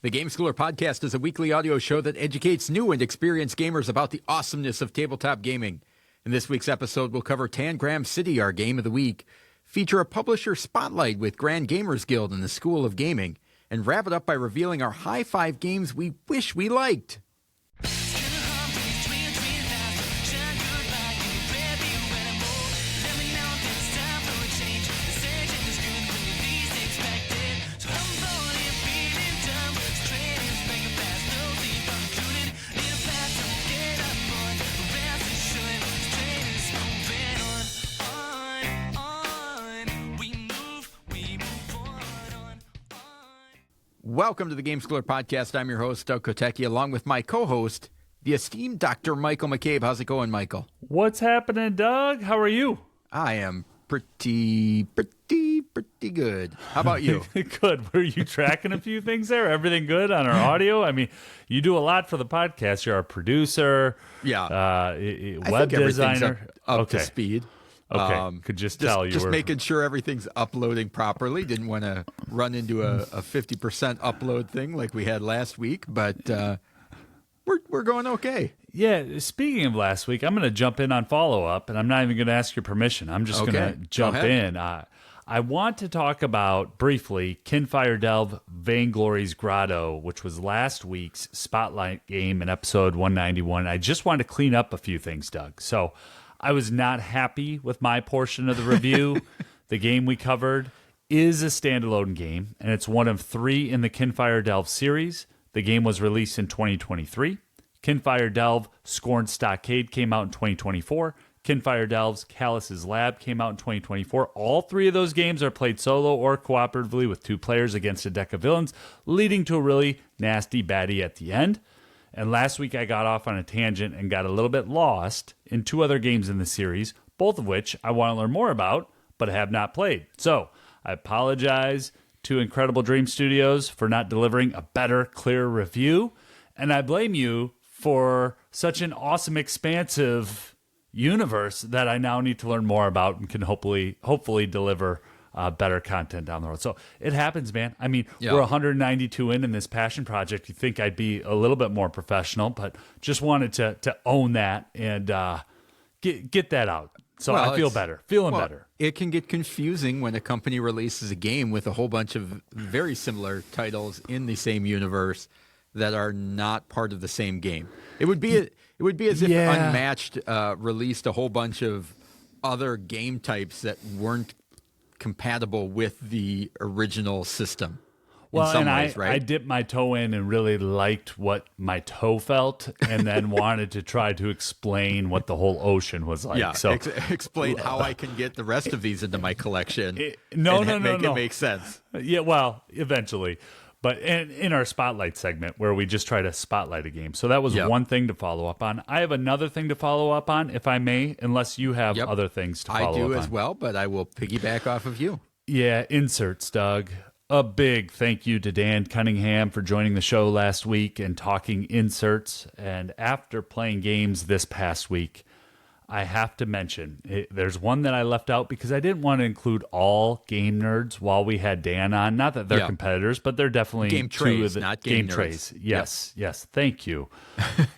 The Game Schooler Podcast is a weekly audio show that educates new and experienced gamers about the awesomeness of tabletop gaming. In this week's episode, we'll cover Tangram City, our game of the week, feature a publisher spotlight with Grand Gamers Guild and the School of Gaming, and wrap it up by revealing our high five games we wish we liked. Welcome to the Game Schooler Podcast. I'm your host, Doug Kotecki, along with my co-host, the esteemed Dr. Michael McCabe. How's it going, Michael? What's happening, Doug? How are you? I am pretty good. How about you? Good. Were you tracking a few things there? Everything good on our audio? I mean, you do a lot for the podcast. You're our producer, web designer. Up to speed. Okay, could just tell you just were making sure everything's uploading properly. Didn't want to run into a 50% upload thing like we had last week, but we're going okay. Yeah, speaking of last week, I'm going to jump in on follow-up, and I'm not even going to ask your permission. I'm just going to jump in. I want to talk about, briefly, Kinfire Delve Vainglory's Grotto, which was last week's Spotlight game in episode 191. I just wanted to clean up a few things, Doug. So I was not happy with my portion of the review. The game we covered is a standalone game, and it's one of 3 in the Kinfire Delve series. The game was released in 2023. Kinfire Delve Scorned Stockade came out in 2024. Kinfire Delve's Callus's Lab came out in 2024. All 3 of those games are played solo or cooperatively with 2 players against a deck of villains, leading to a really nasty baddie at the end. And last week I got off on a tangent and got a little bit lost in 2 other games in the series, both of which I want to learn more about, but have not played. So I apologize to Incredible Dream Studios for not delivering a better, clear review. And I blame you for such an awesome, expansive universe that I now need to learn more about and can hopefully deliver better content down the road. So it happens, man. I mean, we're 192 in this passion project. You think I'd be a little bit more professional, but just wanted to own that and get that out. So I feel better, better. It can get confusing when a company releases a game with a whole bunch of very similar titles in the same universe that are not part of the same game. It would be as if Unmatched released a whole bunch of other game types that weren't compatible with the original system. Well, in some and ways, right? I dipped my toe in and really liked what my toe felt, and then wanted to try to explain what the whole ocean was like. Yeah, so explain how I can get the rest of these into my collection. Make it make sense. Yeah, well, eventually. But in our Spotlight segment, where we just try to spotlight a game. So that was one thing to follow up on. I have another thing to follow up on, if I may, unless you have other things to follow up on. I do as well, but I will piggyback off of you. Yeah, inserts, Doug. A big thank you to Dan Cunningham for joining the show last week and talking inserts. And after playing games this past week, I have to mention, there's one that I left out because I didn't want to include all game nerds while we had Dan on. Not that they're competitors, but they're definitely game trays, not game trays. Yes, thank you.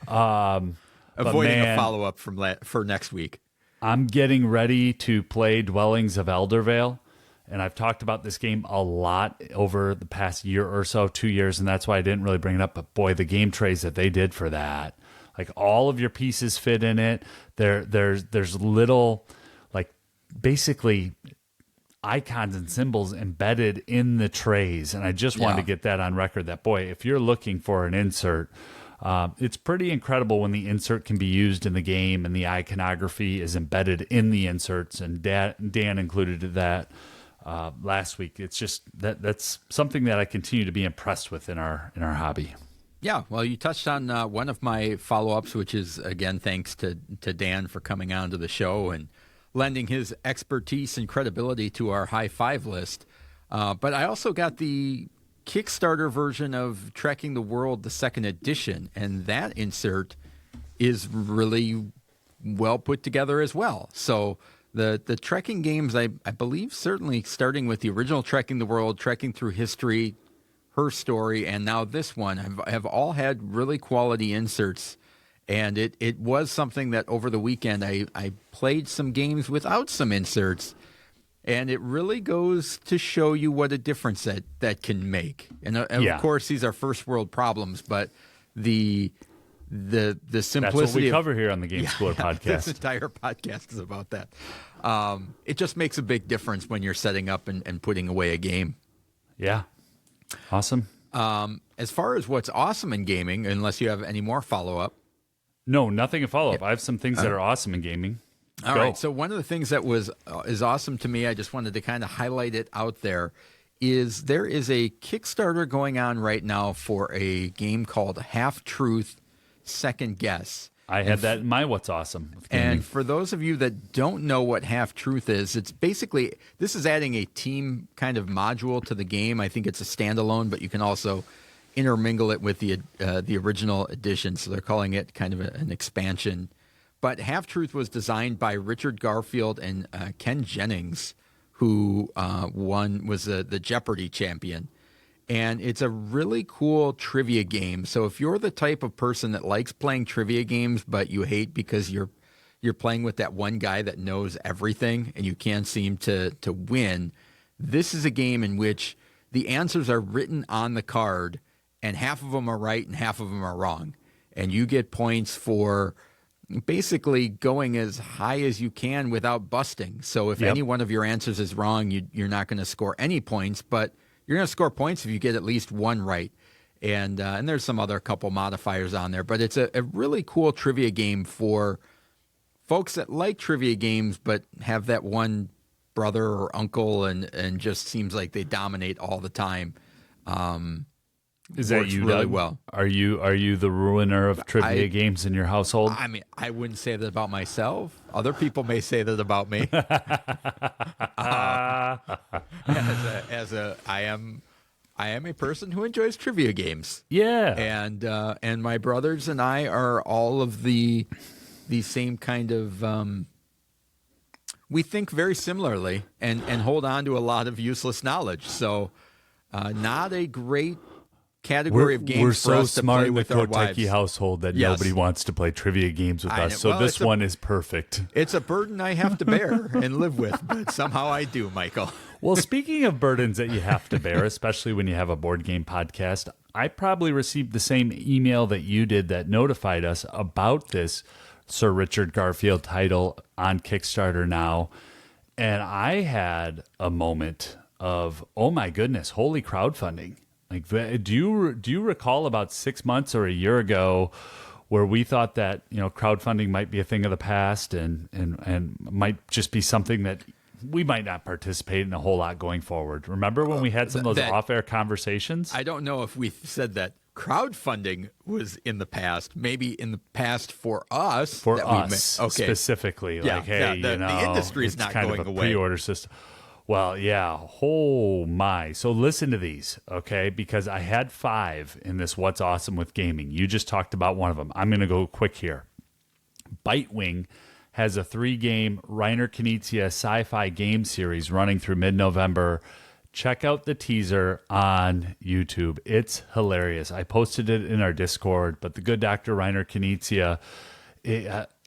Avoiding a follow-up for next week. I'm getting ready to play Dwellings of Eldervale, and I've talked about this game a lot over the past year or so, 2 years, and that's why I didn't really bring it up. But boy, the game trays that they did for that. Like, all of your pieces fit in it. There's little, like, basically icons and symbols embedded in the trays. And I just wanted to get that on record that, boy, if you're looking for an insert, it's pretty incredible when the insert can be used in the game and the iconography is embedded in the inserts. And Dan included that last week. It's just that's something that I continue to be impressed with in our hobby. Yeah, well, you touched on one of my follow-ups, which is, again, thanks to Dan for coming on to the show and lending his expertise and credibility to our high five list. But I also got the Kickstarter version of Trekking the World, the second edition, and that insert is really well put together as well. So the trekking games, I believe, certainly starting with the original Trekking the World, trekking through history, Her Story, and now this one have all had really quality inserts. And it was something that over the weekend I played some games without some inserts, and it really goes to show you what a difference that can make. And of course, these are first world problems, but the simplicity. That's what we cover here on the Game Schooler podcast. This entire podcast is about that. It just makes a big difference when you're setting up and putting away a game. Yeah. Awesome. As far as what's awesome in gaming, unless you have any more follow-up. No, nothing to follow up. I have some things that are awesome in gaming. All right. So one of the things that is awesome to me, I just wanted to kind of highlight it out there, is there is a Kickstarter going on right now for a game called Half Truth, Second Guess. I had that in my What's Awesome with gaming. And for those of you that don't know what Half Truth is, it's basically, this is adding a team kind of module to the game. I think it's a standalone, but you can also intermingle it with the original edition, so they're calling it kind of an expansion. But Half Truth was designed by Richard Garfield and Ken Jennings, who was the Jeopardy champion. And it's a really cool trivia game. So if you're the type of person that likes playing trivia games, but you hate because you're playing with that one guy that knows everything and you can't seem to win, this is a game in which the answers are written on the card, and half of them are right and half of them are wrong. And you get points for basically going as high as you can without busting. So if any one of your answers is wrong, you're not going to score any points, but you're going to score points if you get at least one right. And there's some other couple modifiers on there. But it's a really cool trivia game for folks that like trivia games but have that one brother or uncle and just seems like they dominate all the time. Is that you, really Doug? Well? Are you the ruiner of trivia games in your household? I mean, I wouldn't say that about myself. Other people may say that about me. I am a person who enjoys trivia games. Yeah, and my brothers and I are all of the same kind of. We think very similarly and hold on to a lot of useless knowledge. So, not a great category of games we're for so us to smart play in the with our wives. Kotecki household that nobody wants to play trivia games with us. So this one is perfect. It's a burden I have to bear and live with, but somehow I do, Michael. Well, speaking of burdens that you have to bear, especially when you have a board game podcast, I probably received the same email that you did that notified us about this Sir Richard Garfield title on Kickstarter now. And I had a moment of, oh my goodness, holy crowdfunding. Like, do you recall about 6 months or a year ago where we thought that, crowdfunding might be a thing of the past and might just be something that we might not participate in a whole lot going forward? Remember when we had some of those off-air conversations? I don't know if we said that crowdfunding was in the past, maybe in the past for us. For us, specifically. Yeah, like, hey, the industry is not kind going of a away. Pre-order system. Well, yeah. Oh, my. So listen to these, okay? Because I had 5 in this What's Awesome with Gaming. You just talked about one of them. I'm going to go quick here. Bitewing has a 3-game Reiner Knizia sci-fi game series running through mid-November. Check out the teaser on YouTube. It's hilarious. I posted it in our Discord, but the good Dr. Reiner Knizia,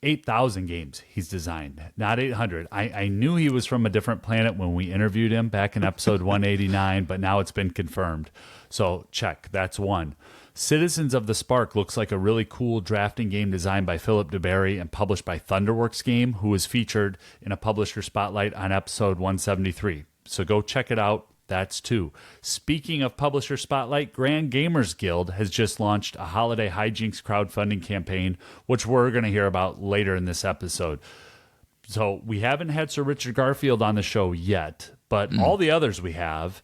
8,000 games he's designed, not 800. I knew he was from a different planet when we interviewed him back in episode 189, but now it's been confirmed. So check, that's one. Citizens of the Spark looks like a really cool drafting game designed by Philip DeBerry and published by Thunderworks Game, who was featured in a publisher spotlight on episode 173. So go check it out. That's 2. Speaking of publisher spotlight, Grand Gamers Guild has just launched a holiday hijinks crowdfunding campaign, which we're going to hear about later in this episode. So we haven't had Sir Richard Garfield on the show yet, but all the others we have.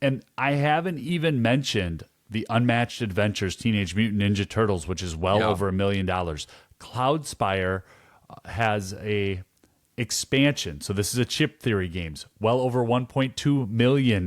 And I haven't even mentioned the Unmatched Adventures Teenage Mutant Ninja Turtles, which is well over $1 million. Cloudspire has a expansion. So this is a chip theory games. Well over $1.2 million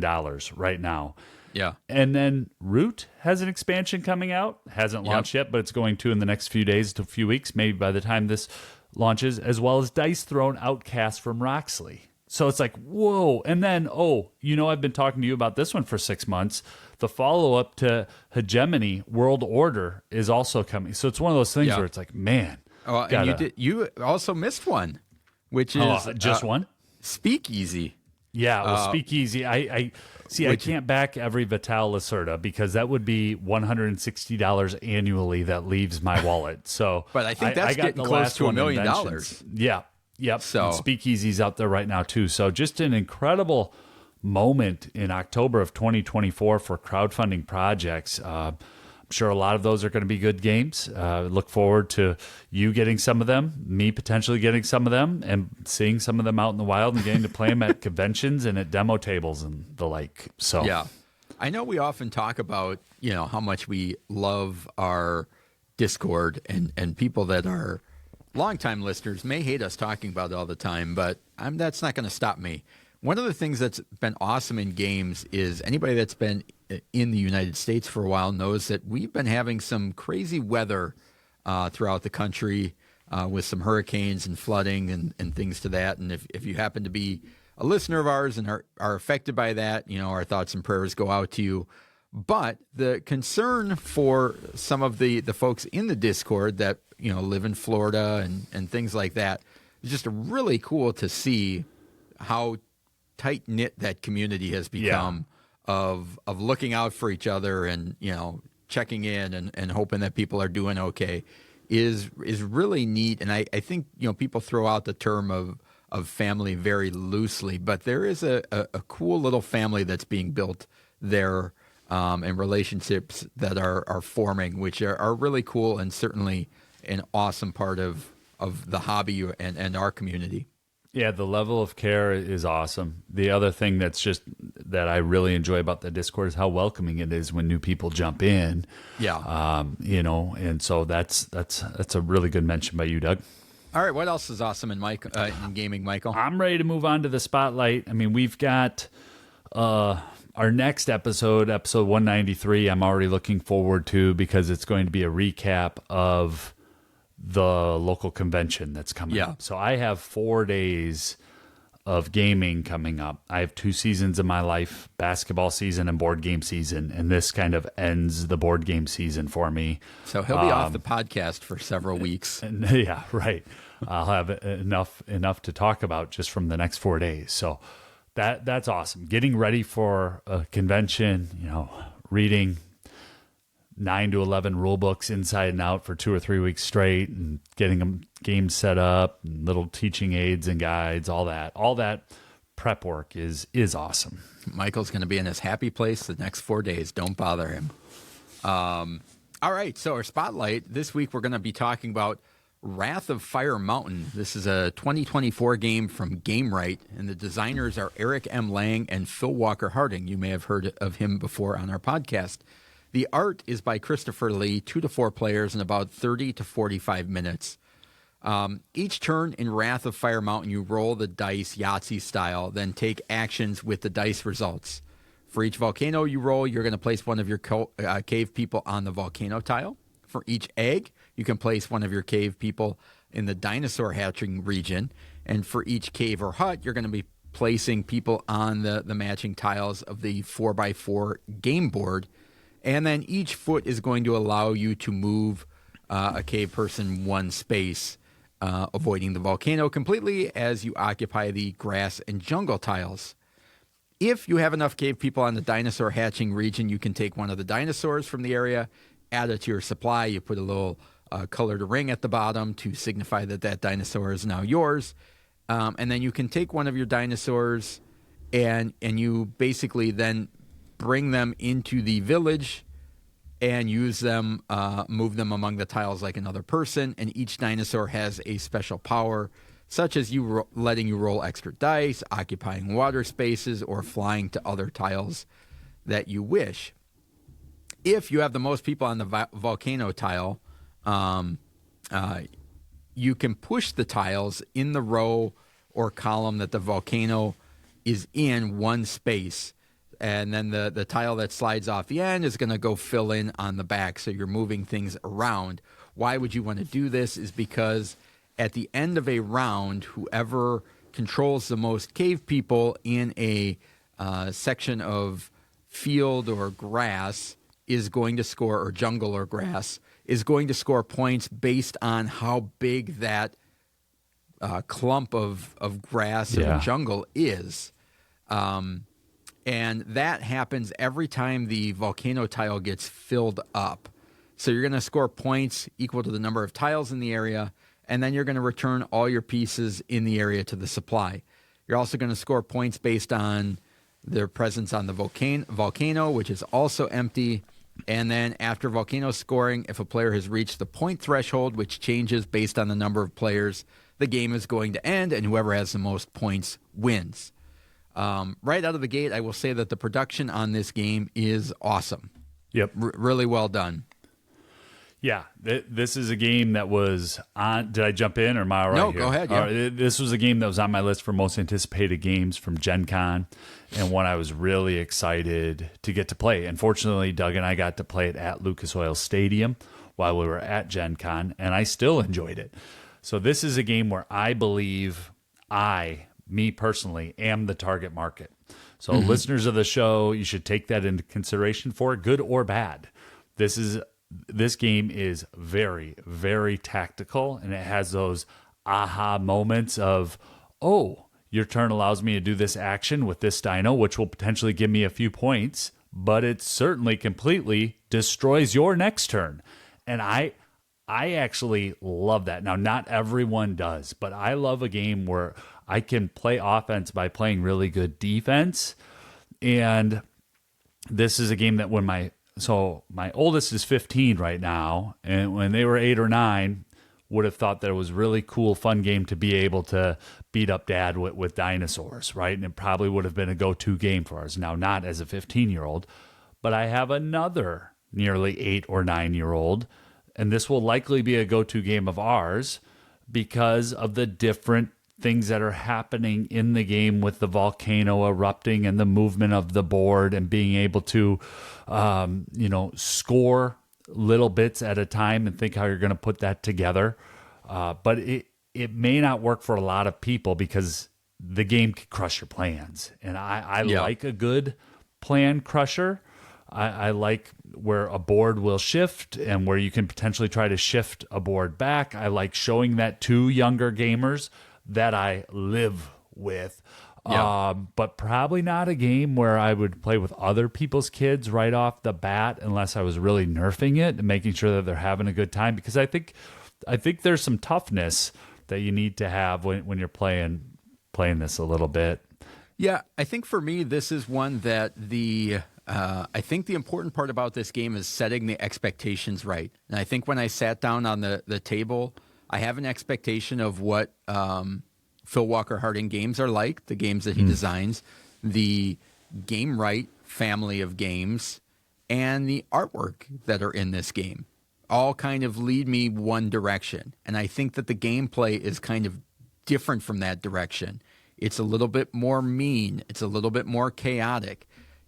right now. Yeah. And then Root has an expansion coming out. Hasn't launched yet, but it's going to in the next few days to a few weeks, maybe by the time this launches, as well as Dice Throne Outcast from Roxley. So it's like, whoa. And then, I've been talking to you about this one for 6 months. The follow-up to Hegemony, World Order, is also coming. So it's one of those things where it's like, man. Oh, and you also missed one, which is just one? Speakeasy. Yeah, well, Speakeasy. I can't back every Vital Lacerda because that would be $160 annually that leaves my wallet. So, but I think that's getting close to $1 million. Yeah, yep. So and Speakeasy's out there right now too. So just an incredible moment in October of 2024 for crowdfunding projects. I'm sure a lot of those are going to be good games. Look forward to you getting some of them, me potentially getting some of them, and seeing some of them out in the wild and getting to play them at conventions and at demo tables and the like. So yeah, I know we often talk about how much we love our Discord, and people that are longtime listeners may hate us talking about it all the time, but that's not going to stop me. One of the things that's been awesome in games is anybody that's been in the United States for a while knows that we've been having some crazy weather throughout the country with some hurricanes and flooding and things to that. And if you happen to be a listener of ours and are affected by that, our thoughts and prayers go out to you. But the concern for some of the folks in the Discord that live in Florida and things like that is just really cool to see how tight-knit that community has become of looking out for each other and checking in and hoping that people are doing okay is really neat. And I think people throw out the term of family very loosely, but there is a cool little family that's being built there, and relationships that are forming, which are really cool and certainly an awesome part of the hobby and our community. Yeah, the level of care is awesome. The other thing that I really enjoy about the Discord is how welcoming it is when new people jump in. Yeah. And so that's a really good mention by you, Doug. All right, what else is awesome in gaming, Michael? I'm ready to move on to the spotlight. I mean, we've got our next episode 193. I'm already looking forward to because it's going to be a recap of the local convention that's coming up. So I have 4 days of gaming coming up. I have 2 seasons of my life, basketball season and board game season, and this kind of ends the board game season for me. So he'll be off the podcast for several weeks. Yeah, right. I'll have enough to talk about just from the next 4 days. So that's awesome. Getting ready for a convention, reading 9 to 11 rule books inside and out for 2 or 3 weeks straight and getting them games set up and little teaching aids and guides, all that prep work is awesome. Michael's going to be in his happy place the next 4 days. Don't bother him. All right. So our spotlight this week, we're going to be talking about Wrath of Fire Mountain. This is a 2024 game from GameRight, and the designers are Eric M. Lang and Phil Walker Harding. You may have heard of him before on our podcast. The art is by Christopher Lee, 2 to 4 players in about 30 to 45 minutes. Each turn in Wrath of Fire Mountain, you roll the dice Yahtzee style, then take actions with the dice results. For each volcano you roll, you're going to place one of your cave people on the volcano tile. For each egg, you can place one of your cave people in the dinosaur hatching region. And for each cave or hut, you're going to be placing people on the matching tiles of the 4x4 game board. And then each foot is going to allow you to move a cave person 1 space, avoiding the volcano completely as you occupy the grass and jungle tiles. If you have enough cave people on the dinosaur hatching region, you can take one of the dinosaurs from the area, add it to your supply. You put a little colored ring at the bottom to signify that dinosaur is now yours. And then you can take one of your dinosaurs and you basically then bring them into the village and use them, move them among the tiles like another person. And each dinosaur has a special power, such as letting you roll extra dice, occupying water spaces, or flying to other tiles that you wish. If you have the most people on the volcano tile, you can push the tiles in the row or column that the volcano is in 1 space. And then the tile that slides off the end is going to go fill in on the back. So you're moving things around. Why would you want to do this is because at the end of a round, whoever controls the most cave people in a section of field or grass is going to score, or jungle or grass, is going to score points based on how big that clump of grass or jungle is. And that happens every time the volcano tile gets filled up. So you're going to score points equal to the number of tiles in the area, and then you're going to return all your pieces in the area to the supply. You're also going to score points based on their presence on the volcano, which is also empty. And then after volcano scoring, if a player has reached the point threshold, which changes based on the number of players, the game is going to end, and whoever has the most points wins. Right out of the gate, I will say that the production on this game is awesome. Yep. Really well done. Yeah, this is a game that was on. Did I jump in, or am I all right? No, here? Go ahead. Yeah. This was a game that was on my list for most anticipated games from Gen Con, and one I was really excited to get to play. Unfortunately, Doug and I got to play it at Lucas Oil Stadium while we were at Gen Con, and I still enjoyed it. So this is a game where I believe me personally, am the target market. So listeners of the show, you should take that into consideration for good or bad. This game is very, very tactical, and it has those aha moments of, oh, your turn allows me to do this action with this dino, which will potentially give me a few points, but it certainly completely destroys your next turn. And I actually love that. Now, not everyone does, but I love a game where I can play offense by playing really good defense. And this is a game that my oldest is 15 right now, and when they were 8 or 9, would have thought that it was a really cool, fun game to be able to beat up dad with dinosaurs, right? And it probably would have been a go-to game for us. Now, not as a 15-year-old, but I have another nearly 8 or 9-year-old, and this will likely be a go-to game of ours because of the different things that are happening in the game with the volcano erupting and the movement of the board and being able to, score little bits at a time and think how you're going to put that together. But it may not work for a lot of people because the game can crush your plans. And I like a good plan crusher. I like where a board will shift and where you can potentially try to shift a board back. I like showing that to younger gamers that I live with. But probably not a game where I would play with other people's kids right off the bat unless I was really nerfing it and making sure that they're having a good time, because I think there's some toughness that you need to have when you're playing this a little bit. Yeah, I think for me, this is one that I think the important part about this game is setting the expectations right. And I think when I sat down on the table, I have an expectation of what Phil Walker Harding games are like, the games that he designs, the Game Right family of games, and the artwork that are in this game. All kind of lead me one direction. And I think that the gameplay is kind of different from that direction. It's a little bit more mean. It's a little bit more chaotic.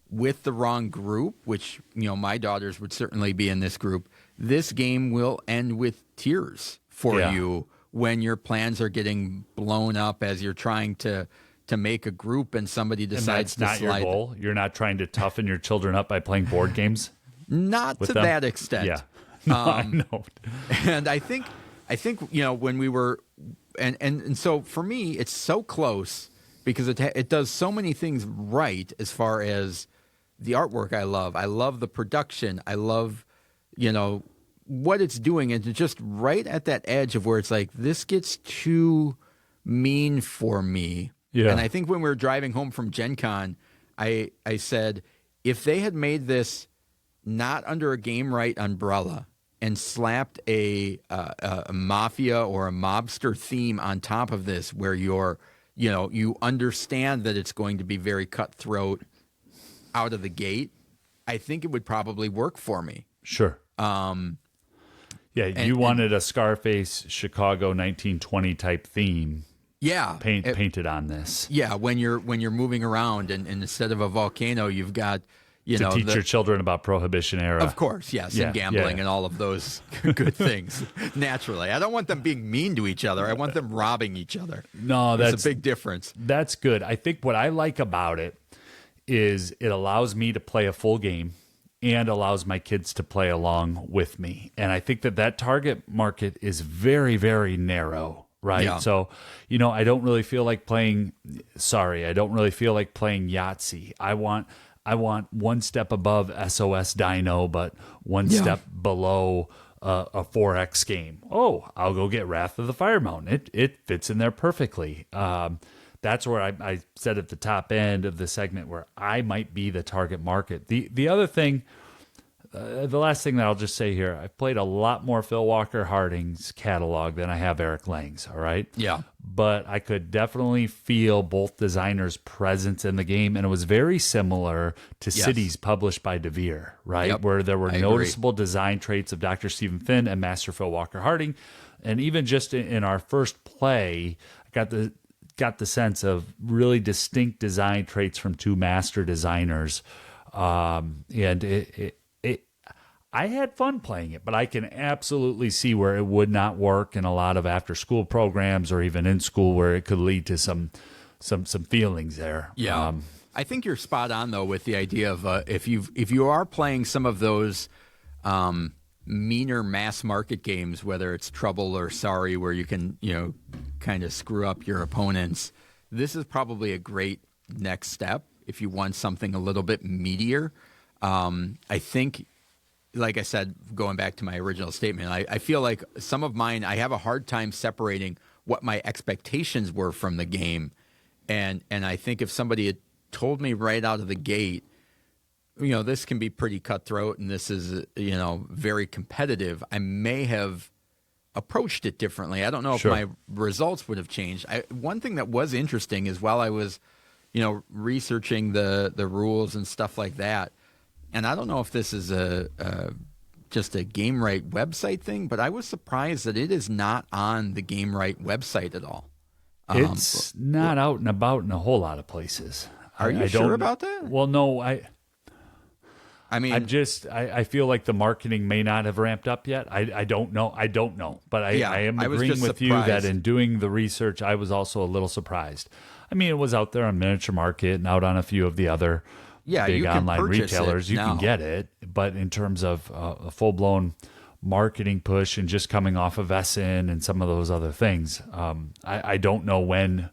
With the wrong group, which, my daughters would certainly be in this group, this game will end with tears for you when your plans are getting blown up as you're trying to make a group and somebody decides to slide. That's not your goal? You're not trying to toughen your children up by playing board games? Not to that extent. Yeah. No, I know. And I think when we were and so for me it's so close because it does so many things right as far as the artwork. I love the production. I love what it's doing, and it's just right at that edge of where it's like, this gets too mean for me. Yeah. And I think when we were driving home from Gen Con, I said, if they had made this not under a Game Right umbrella and slapped a mafia or a mobster theme on top of this, where you understand that it's going to be very cutthroat out of the gate, I think it would probably work for me. Sure. You wanted a Scarface Chicago 1920 type theme. Yeah, painted on this. Yeah, when you're moving around and instead of a volcano, you've got to teach your children about Prohibition era. Of course, yes, and gambling and all of those good things. Naturally, I don't want them being mean to each other. I want them robbing each other. No, that's a big difference. That's good. I think what I like about it is it allows me to play a full game and allows my kids to play along with me. And I think that target market is very, very narrow. Right. Yeah. So, I don't really feel like playing Yahtzee. I want one step above SOS Dino, but one step below a 4X game. Oh, I'll go get Wrath of the Fire Mountain. It fits in there perfectly. That's where I said at the top end of the segment where I might be the target market. The other thing, the last thing that I'll just say here, I've played a lot more Phil Walker Harding's catalog than I have Eric Lang's, all right? Yeah. But I could definitely feel both designers' presence in the game, and it was very similar to Cities published by DeVere, right? Yep. Where there were noticeable design traits of Dr. Stephen Finn and Master Phil Walker Harding. And even just in our first play, I got the sense of really distinct design traits from two master designers. And I had fun playing it, but I can absolutely see where it would not work in a lot of after-school programs or even in school where it could lead to some feelings there. Yeah, I think you're spot on though with the idea of if you are playing some of those meaner mass market games, whether it's Trouble or Sorry, where you can kind of screw up your opponents. This is probably a great next step if you want something a little bit meatier. I think, like I said, going back to my original statement, I feel like some of mine, I have a hard time separating what my expectations were from the game. And I think if somebody had told me right out of the gate, this can be pretty cutthroat and this is, very competitive, I may have approached it differently. I don't know if my results would have changed. One thing that was interesting is while I was, researching the rules and stuff like that, and I don't know if this is just a Game Right website thing, but I was surprised that it is not on the Game Right website at all. It's not out and about in a whole lot of places. Are you sure about that? Well, no, I mean, I feel like the marketing may not have ramped up yet. I don't know. But I am agreeing with you that in doing the research, I was also a little surprised. I mean, it was out there on Miniature Market and out on a few of the other big online retailers. You can get it. But in terms of a full-blown marketing push and just coming off of Essen and some of those other things, I don't know when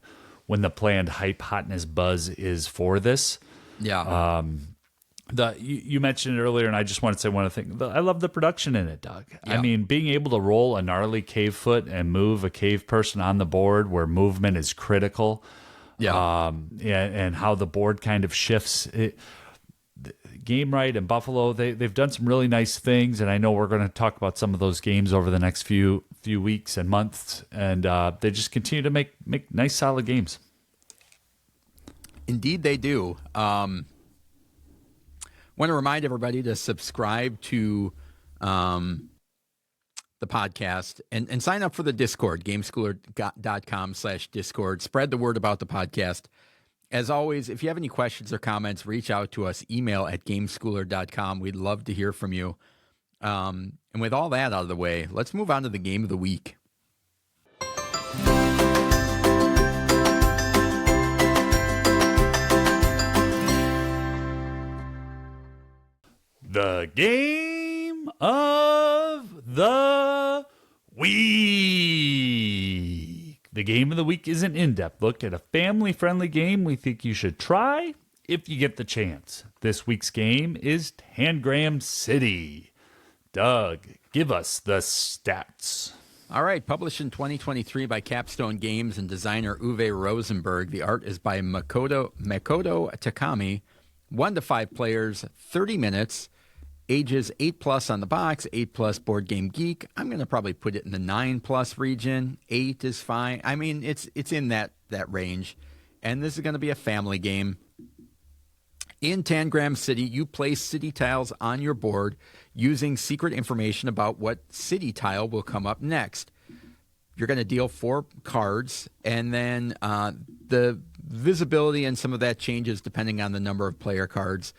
the planned hype, hotness, buzz is for this. Yeah. You mentioned it earlier, and I just want to say one other thing. I love the production in it, Doug. Yeah. I mean, being able to roll a gnarly cave foot and move a cave person on the board where movement is critical. Yeah. And how the board kind of shifts. Game Right and Buffalo, they've done some really nice things, and I know we're going to talk about some of those games over the next few weeks and months, and they just continue to make nice, solid games. Indeed, they do. Want to remind everybody to subscribe to the podcast and sign up for the Discord, gameschooler.com/Discord. Spread the word about the podcast. As always, if you have any questions or comments, reach out to us. Email at gameschooler.com. We'd love to hear from you. And with all that out of the way, let's move on to the game of the week. The game of the week. The game of the week is an in-depth look at a family-friendly game we think you should try if you get the chance. This week's game is Tangram City. Doug, give us the stats. All right, published in 2023 by Capstone Games and designer Uwe Rosenberg. The art is by Makoto Takami. 1 to 5 players, 30 minutes. Ages 8+ on the box, 8+ Board Game Geek. I'm going to probably put it in the 9+ region. 8 is fine. I mean, it's in that range. And this is going to be a family game. In Tangram City, you place city tiles on your board using secret information about what city tile will come up next. You're going to deal 4 cards, and then the visibility and some of that changes depending on the number of player cards.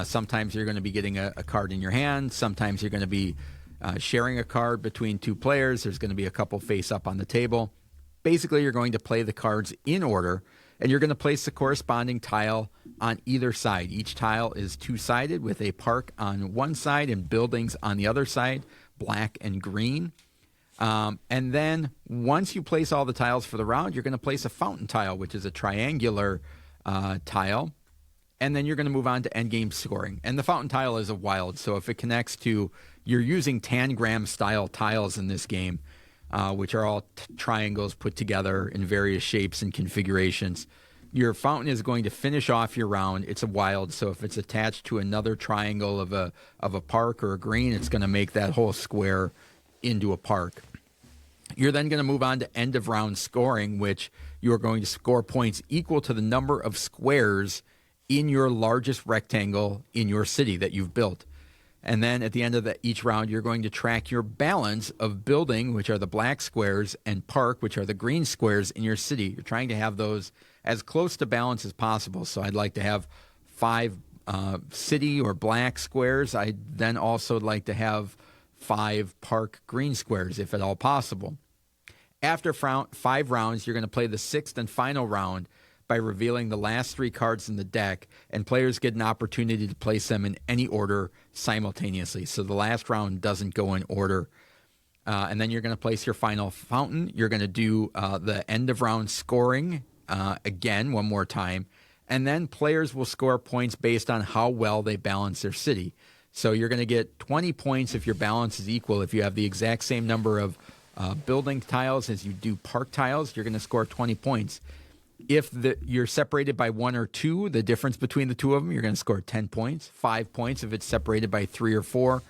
Sometimes you're going to be getting a card in your hand. Sometimes you're going to be sharing a card between two players. There's going to be a couple face up on the table. Basically, you're going to play the cards in order, and you're going to place the corresponding tile on either side. Each tile is two-sided with a park on one side and buildings on the other side, black and green. And then once you place all the tiles for the round, you're going to place a fountain tile, which is a triangular tile. And then you're going to move on to endgame scoring. And the fountain tile is a wild. So if it connects to, you're using Tangram style tiles in this game, which are all triangles put together in various shapes and configurations. Your fountain is going to finish off your round. It's a wild. So if it's attached to another triangle of a park or a green, it's going to make that whole square into a park. You're then going to move on to end of round scoring, which you are going to score points equal to the number of squares in your largest rectangle in your city that you've built. And then at the end of each round, you're going to track your balance of building, which are the black squares, and park, which are the green squares in your city. You're trying to have those as close to balance as possible. So I'd like to have 5 city or black squares. I'd then also like to have 5 park green squares, if at all possible. After 5 rounds, you're going to play the 6th and final round by revealing the last 3 cards in the deck, and players get an opportunity to place them in any order simultaneously. So the last round doesn't go in order. And then you're going to place your final fountain. You're going to do the end of round scoring again one more time. And then players will score points based on how well they balance their city. So you're going to get 20 points if your balance is equal. If you have the exact same number of building tiles as you do park tiles, you're going to score 20 points. If you're separated by 1 or 2, the difference between the two of them, you're going to score 10 points, 5 points if it's separated by 3 or 4,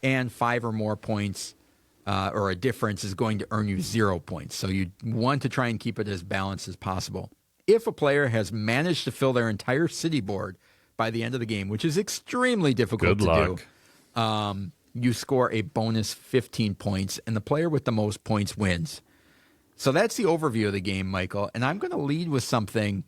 and 5 or more points or a difference is going to earn you 0 points. So you want to try and keep it as balanced as possible. If a player has managed to fill their entire city board by the end of the game, which is extremely difficult to do, you score a bonus 15 points, and the player with the most points wins. So that's the overview of the game, Michael. And I'm going to lead with something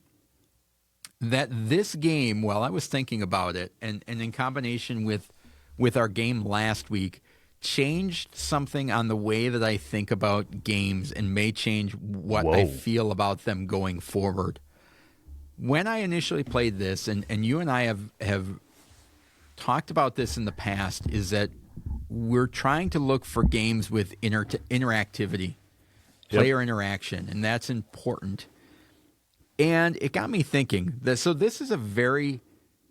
that this game, while I was thinking about it, and in combination with our game last week, changed something on the way that I think about games and may change what I feel about them going forward. When I initially played this, and you and I have talked about this in the past, is that we're trying to look for games with interactivity. Player interaction, and that's important. And it got me thinking. So this is a very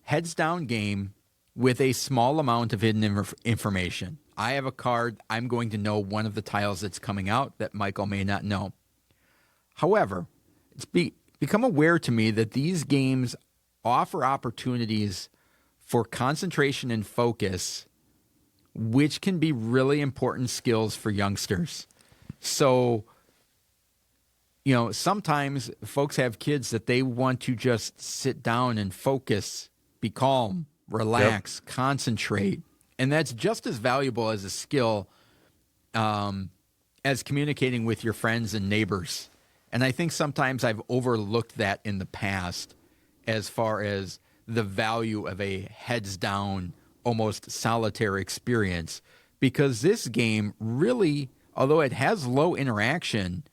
heads-down game with a small amount of hidden information. I have a card. I'm going to know one of the tiles that's coming out that Michael may not know. However, it's become aware to me that these games offer opportunities for concentration and focus, which can be really important skills for youngsters. So, sometimes folks have kids that they want to just sit down and focus, be calm, relax, concentrate. And that's just as valuable as a skill as communicating with your friends and neighbors. And I think sometimes I've overlooked that in the past as far as the value of a heads-down, almost solitary experience. Because this game really, although it has low interaction,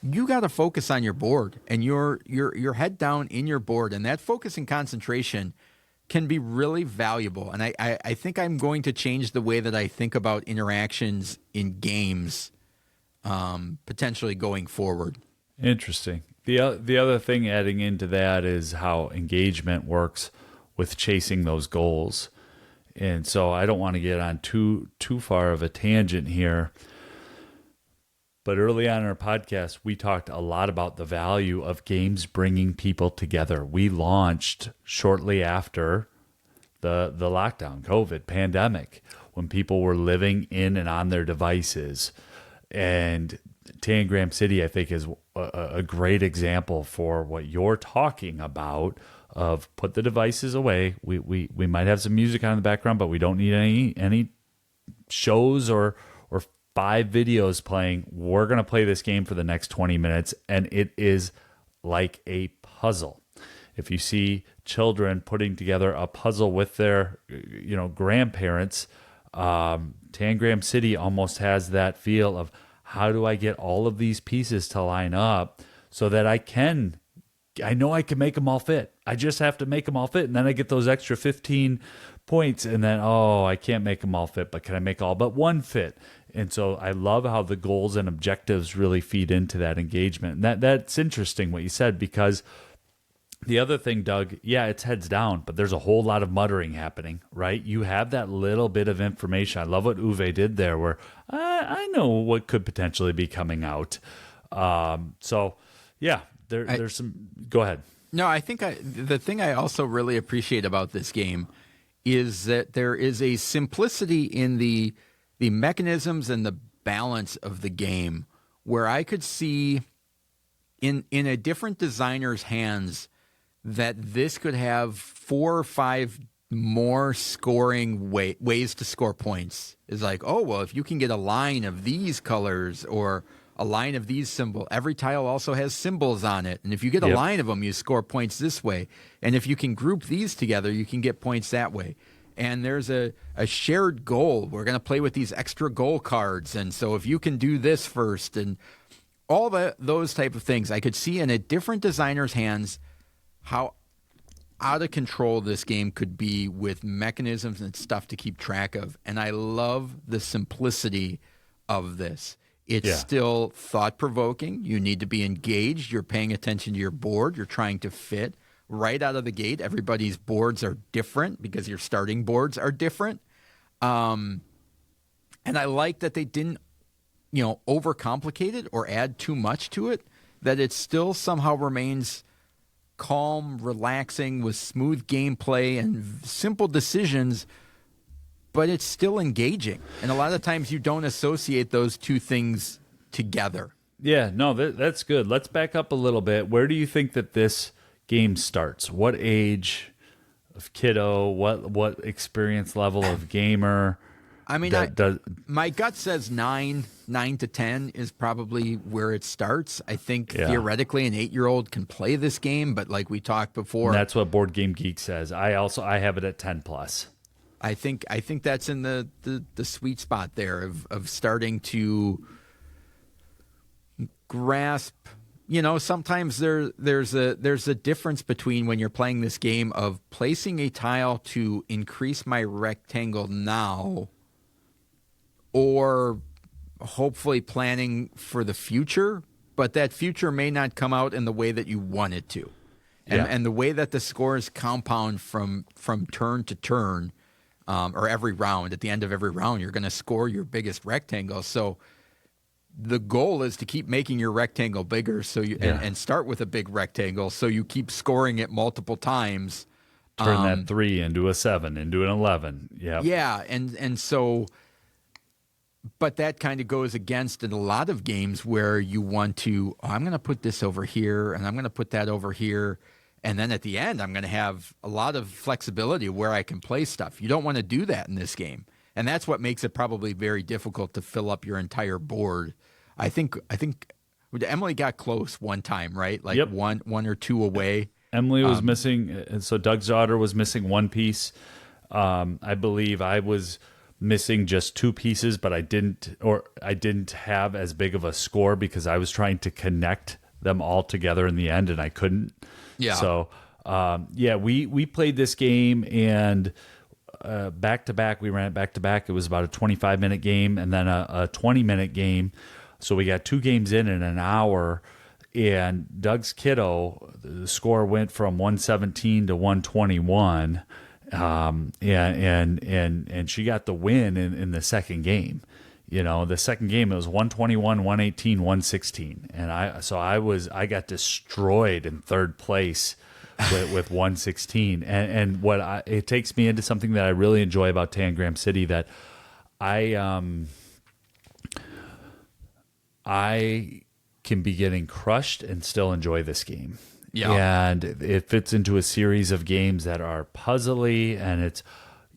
you got to focus on your board and your head down in your board, and that focus and concentration can be really valuable. And I think I'm going to change the way that I think about interactions in games, potentially going forward. Interesting. The other thing adding into that is how engagement works with chasing those goals. And so I don't want to get on too far of a tangent here. But early on in our podcast, we talked a lot about the value of games bringing people together. We launched shortly after the lockdown, COVID, pandemic, when people were living in and on their devices. And Tangram City, I think, is a great example for what you're talking about of put the devices away. We might have some music on in the background, but we don't need any shows or 5 videos playing. We're going to play this game for the next 20 minutes, and it is like a puzzle. if you see children putting together a puzzle with their, grandparents, Tangram City almost has that feel of, how do I get all of these pieces to line up so that I know I can make them all fit. I just have to make them all fit. And then I get those extra 15 points. And then, I can't make them all fit, but can I make all but one fit? And so I love how the goals and objectives really feed into that engagement. And that's interesting what you said, because the other thing, Doug, it's heads down, but there's a whole lot of muttering happening, right? You have that little bit of information. I love what Uwe did there, where I know what could potentially be coming out. There's some. Go ahead. No, I think the thing I also really appreciate about this game is that there is a simplicity in the mechanisms and the balance of the game, where I could see in a different designer's hands that this could have 4 or 5 more scoring ways to score points. Is like, if you can get a line of these colors or a line of these symbols. Every tile also has symbols on it. And if you get a line of them, you score points this way. And if you can group these together, you can get points that way. And there's a shared goal. We're going to play with these extra goal cards. And so if you can do this first and all those type of things, I could see in a different designer's hands how out of control this game could be with mechanisms and stuff to keep track of. And I love the simplicity of this. It's still thought-provoking. You need to be engaged. You're paying attention to your board. You're trying to fit right out of the gate. Everybody's boards are different because your starting boards are different. And I like that they didn't, overcomplicate it or add too much to it, that it still somehow remains calm, relaxing, with smooth gameplay and simple decisions, but it's still engaging. And a lot of times you don't associate those two things together. Yeah, no, that's good. Let's back up a little bit. Where do you think that this game starts? What age of kiddo? What experience level of gamer? I mean, my gut says 9 to 10 is probably where it starts. I think theoretically an 8-year-old can play this game, but like we talked before, and that's what Board Game Geek says. I have it at 10 plus. I think that's in the sweet spot there of starting to grasp. Sometimes there's a difference between when you're playing this game of placing a tile to increase my rectangle now, or hopefully planning for the future, but that future may not come out in the way that you want it to. And the way that the scores compound from turn to turn, or every round, at the end of every round, you're going to score your biggest rectangle. So the goal is to keep making your rectangle bigger, so and start with a big rectangle, so you keep scoring it multiple times. Turn that 3 into a 7, into an 11. Yeah. Yeah, and so... But that kind of goes against in a lot of games where you want to, I'm going to put this over here, and I'm going to put that over here, and then at the end, I'm going to have a lot of flexibility where I can play stuff. You don't want to do that in this game, and that's what makes it probably very difficult to fill up your entire board. I think Emily got close one time, right? Like one or two away. Emily was missing, so Doug's daughter was missing one piece. I believe I was missing just 2 pieces, but I didn't have as big of a score because I was trying to connect them all together in the end, and I couldn't. Yeah. So, we played this game, and back to back, we ran it back to back. It was about a 25-minute game and then a 20-minute game. So we got 2 games in an hour, and Doug's kiddo, the score went from 117 to 121. And she got the win in the second game. The second game, it was 121, 118, 116. And I got destroyed in third place with 116. And it takes me into something that I really enjoy about Tangram City, that I can be getting crushed and still enjoy this game. Yeah. And it fits into a series of games that are puzzly, and it's,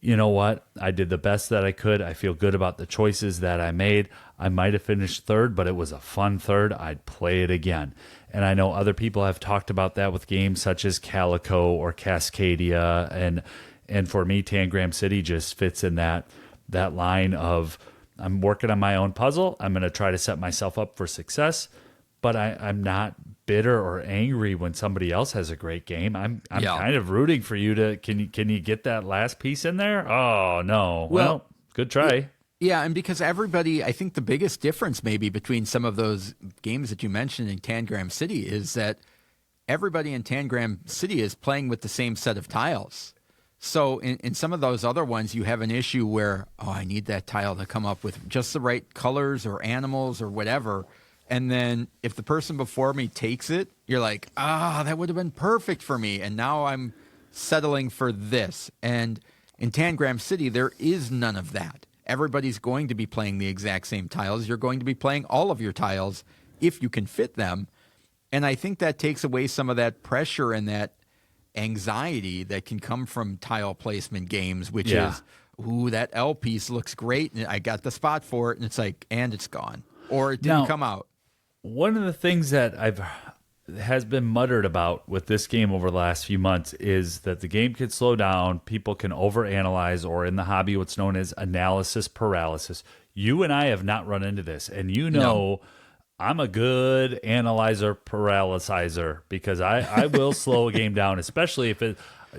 you know what? I did the best that I could. I feel good about the choices that I made. I might have finished third, but it was a fun third. I'd play it again. And I know other people have talked about that with games such as Calico or Cascadia. And for me, Tangram City just fits in that line of I'm working on my own puzzle. I'm going to try to set myself up for success, but I'm not bitter or angry when somebody else has a great game. I'm kind of rooting for you to can you get that last piece in there? Oh no. Well, good try. Yeah, and because everybody, I think the biggest difference maybe between some of those games that you mentioned in Tangram City is that everybody in Tangram City is playing with the same set of tiles. So in some of those other ones, you have an issue where, I need that tile to come up with just the right colors or animals or whatever. And then if the person before me takes it, you're like, that would have been perfect for me. And now I'm settling for this. And in Tangram City, there is none of that. Everybody's going to be playing the exact same tiles. You're going to be playing all of your tiles if you can fit them. And I think that takes away some of that pressure and that anxiety that can come from tile placement games, which is, that L piece looks great, and I got the spot for it, and it's like, and it's gone. Or it didn't come out. One of the things that has been muttered about with this game over the last few months is that the game can slow down, people can overanalyze, or in the hobby, what's known as analysis paralysis. You and I have not run into this, and no. I'm a good analyzer paralyzer because I will slow a game down, especially if it,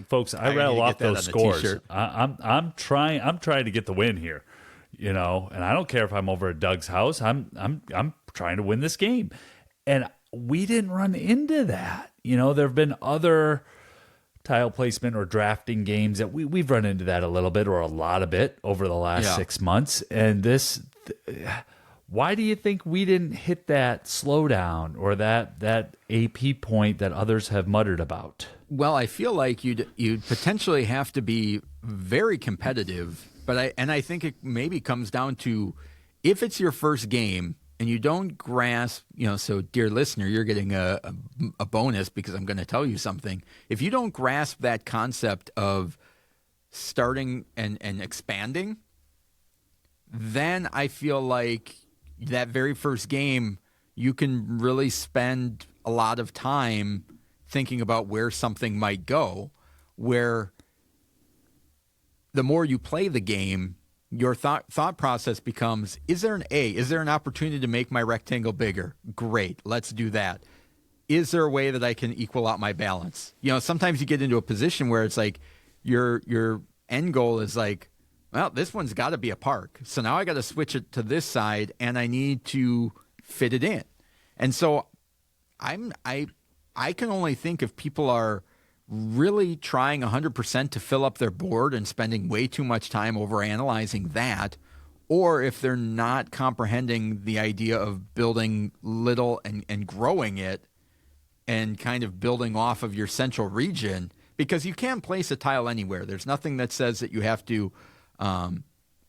folks. I rattle off those scores. I'm trying to get the win here, and I don't care if I'm over at Doug's house. I'm trying to win this game, and we didn't run into that. There have been other tile placement or drafting games that we've run into that a little bit or a lot of it over the last 6 months, and this. Why do you think we didn't hit that slowdown or that AP point that others have muttered about? Well, I feel like you'd potentially have to be very competitive, but I think it maybe comes down to if it's your first game and you don't grasp, so dear listener, you're getting a bonus because I'm going to tell you something. If you don't grasp that concept of starting and expanding, then I feel like that very first game, you can really spend a lot of time thinking about where something might go, where the more you play the game, your thought process becomes, is there an opportunity to make my rectangle bigger? Great, let's do that. Is there a way that I can equal out my balance? Sometimes you get into a position where it's like your end goal is like, well, this one's got to be a park. So now I got to switch it to this side, and I need to fit it in. And so I can only think if people are really trying 100% to fill up their board and spending way too much time over analyzing that, or if they're not comprehending the idea of building little and growing it and kind of building off of your central region, because you can place a tile anywhere. There's nothing that says that you have to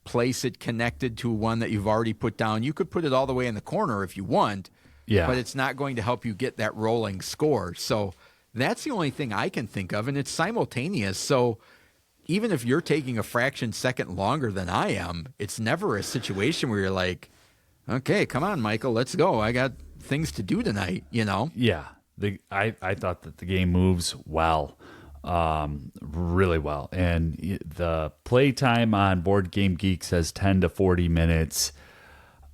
place it connected to one that you've already put down. You could put it all the way in the corner if you want, but it's not going to help you get that rolling score. So that's the only thing I can think of, and it's simultaneous. So even if you're taking a fraction second longer than I am, it's never a situation where you're like, okay, come on, Michael, let's go. I got things to do tonight, Yeah, I thought that the game moves well. Really well. And the play time on Board Game Geek says 10 to 40 minutes.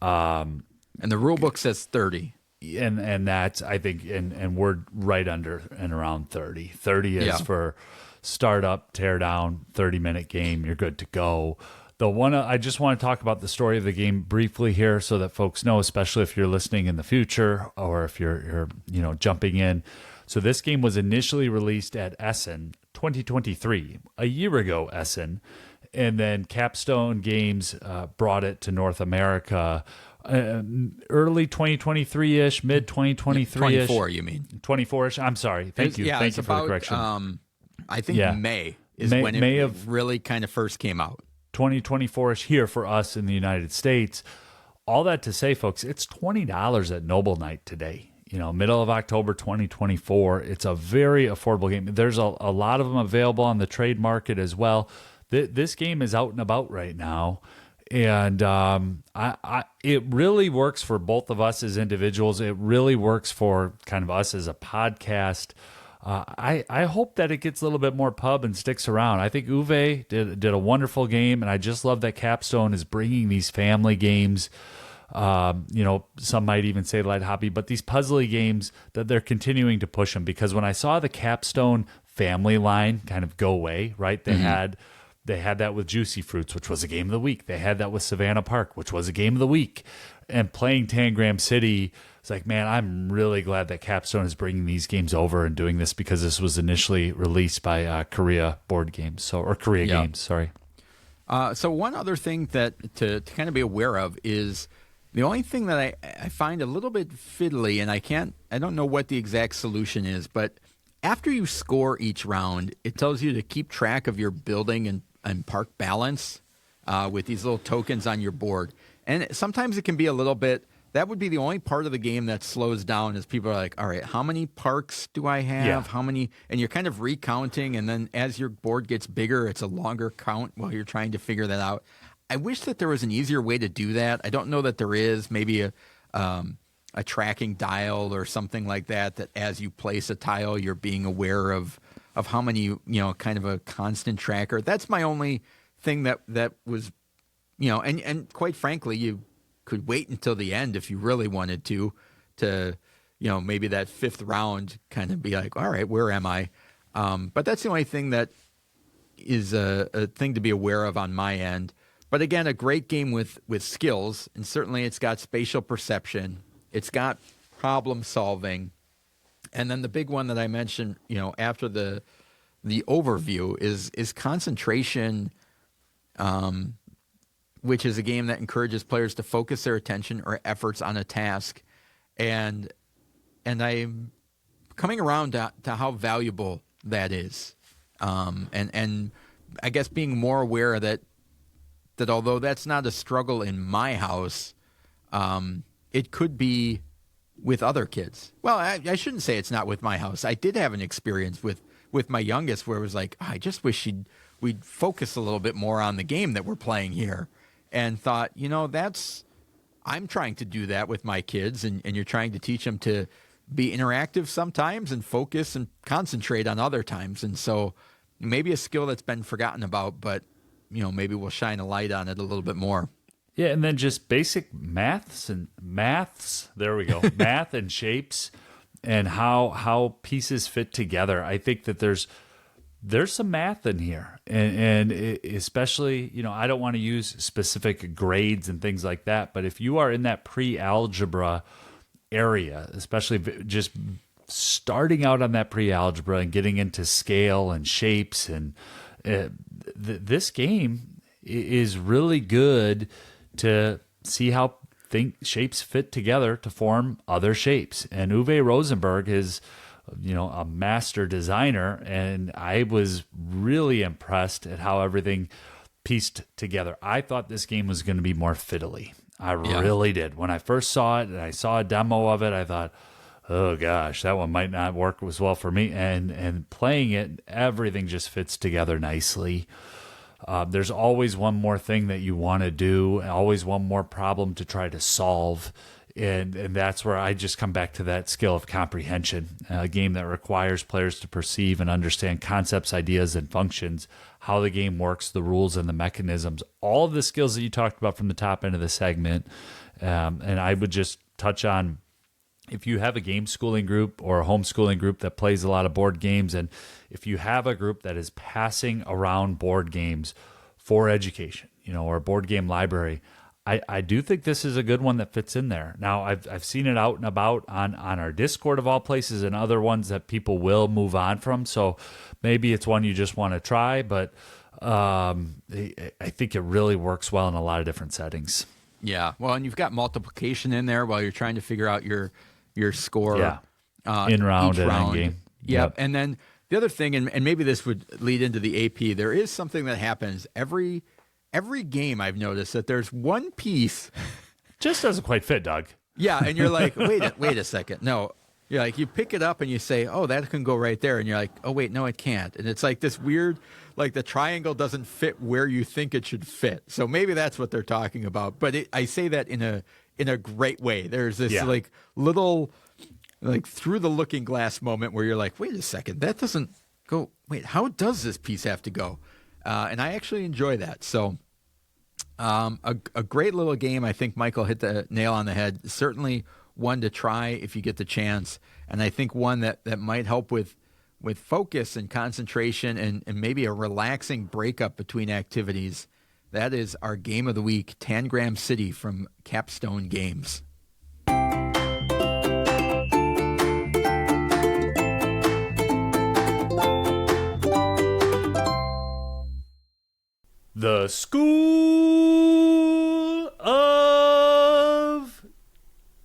And the rule book says 30. And that's, I think, and we're right under and around 30. 30 is for start up, tear down, 30-minute game. You're good to go. The one I just want to talk about the story of the game briefly here so that folks know, especially if you're listening in the future or if you're jumping in. So this game was initially released at Essen 2023, a year ago, Essen, and then Capstone Games brought it to North America early 2023-ish, mid 2023-ish. 24, you mean? 24-ish. I'm sorry. Thank you. Thank you for the correction. I think May is when it really kind of first came out. 2024-ish here for us in the United States. All that to say, folks, it's $20 at Noble Night today. Middle of October 2024. It's a very affordable game. There's a lot of them available on the trade market as well. this game is out and about right now. And it really works for both of us as individuals. It really works for kind of us as a podcast. I hope that it gets a little bit more pub and sticks around. I think Uwe did a wonderful game, and I just love that Capstone is bringing these family games. Some might even say light hobby, but these puzzly games that they're continuing to push them, because when I saw the Capstone family line kind of go away, right? They had that with Juicy Fruits, which was a game of the week. They had that with Savannah Park, which was a game of the week. And playing Tangram City, it's like, man, I'm really glad that Capstone is bringing these games over and doing this, because this was initially released by Korea Board Games, Korea Games, sorry. So one other thing that to kind of be aware of is the only thing that I find a little bit fiddly, and I don't know what the exact solution is, but after you score each round, it tells you to keep track of your building and park balance with these little tokens on your board. And sometimes it can be a little bit, that would be the only part of the game that slows down, is people are like, all right, how many parks do I have? Yeah. How many? And you're kind of recounting, and then as your board gets bigger, it's a longer count while you're trying to figure that out. I wish that there was an easier way to do that. I don't know that there is. Maybe a tracking dial or something like that as you place a tile, you're being aware of how many, kind of a constant tracker. That's my only thing that was, and quite frankly, you could wait until the end if you really wanted to, maybe that fifth round kind of be like, all right, where am I? But that's the only thing that is a thing to be aware of on my end. But again, a great game with skills, and certainly it's got spatial perception. It's got problem solving. And then the big one that I mentioned, after the overview is concentration, which is a game that encourages players to focus their attention or efforts on a task. And I'm coming around to how valuable that is. And I guess being more aware that although that's not a struggle in my house, it could be with other kids. Well, I shouldn't say it's not with my house. I did have an experience with my youngest where it was like, I just wish we'd focus a little bit more on the game that we're playing here, and thought, I'm trying to do that with my kids, and you're trying to teach them to be interactive sometimes and focus and concentrate on other times. And so maybe a skill that's been forgotten about, but maybe we'll shine a light on it a little bit more. Yeah, and then just basic maths. There we go. Math and shapes and how pieces fit together. I think that there's some math in here, and especially, I don't want to use specific grades and things like that, but if you are in that pre-algebra area, especially just starting out on that pre-algebra and getting into scale and shapes, and this game is really good to see how shapes fit together to form other shapes. And Uwe Rosenberg is, a master designer, and I was really impressed at how everything pieced together. I thought this game was going to be more fiddly. I really did. When I first saw it and I saw a demo of it, I thought, oh gosh, that one might not work as well for me. And playing it, everything just fits together nicely. There's always one more thing that you want to do, always one more problem to try to solve. And that's where I just come back to that skill of comprehension, a game that requires players to perceive and understand concepts, ideas, and functions, how the game works, the rules and the mechanisms, all of the skills that you talked about from the top end of the segment. And I would just touch on, if you have a game schooling group or a homeschooling group that plays a lot of board games, and if you have a group that is passing around board games for education, or a board game library, I do think this is a good one that fits in there. Now, I've seen it out and about on our Discord of all places, and other ones that people will move on from. So maybe it's one you just want to try, but I think it really works well in a lot of different settings. Yeah, well, and you've got multiplication in there while you're trying to figure out your score. Yeah, in round and end game. Yep. And then the other thing, and maybe this would lead into the AP, there is something that happens every game. I've noticed that there's one piece just doesn't quite fit, Doug. Yeah, and you're like, wait a second. No, You're like, you pick it up and you say, oh, that can go right there. And you're like, oh, wait, no, it can't. And it's like this weird, like the triangle doesn't fit where you think it should fit. So maybe that's what they're talking about. But I say that in a great way. There's this like little, like through the looking glass moment where you're like, wait a second, that doesn't go. Wait, how does this piece have to go? And I actually enjoy that. So a great little game. I think Michael hit the nail on the head. Certainly one to try if you get the chance. And I think one that might help with focus and concentration and maybe a relaxing breakup between activities. That is our game of the week, Tangram City from Capstone Games. The School of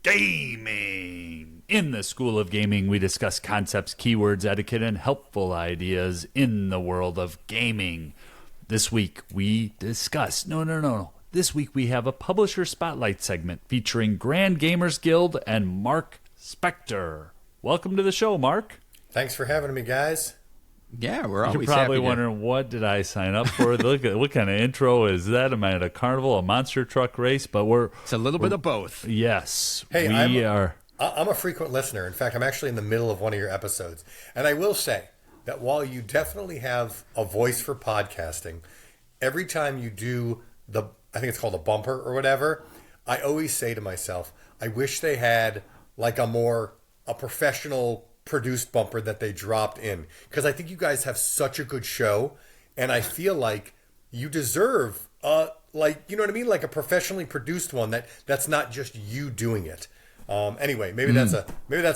Gaming. In the School of Gaming, we discuss concepts, keywords, etiquette, and helpful ideas in the world of gaming. This week, we discuss... No. This week, we have a Publisher Spotlight segment featuring Grand Gamers Guild and Mark Spector. Welcome to the show, Mark. Thanks for having me, guys. Yeah, we're always You're probably happy wondering, what did I sign up for? Look at what kind of intro is that? Am I at a carnival, a monster truck race? But it's a little bit of both. Yes, hey, we are. I'm a frequent listener. In fact, I'm actually in the middle of one of your episodes. And I will say that while you definitely have a voice for podcasting, every time you do I think it's called a bumper or whatever, I always say to myself, I wish they had like a professional produced bumper that they dropped in, because I think you guys have such a good show, and I feel like you deserve like, you know what I mean, like a professionally produced one that's not just you doing it. Anyway, maybe that's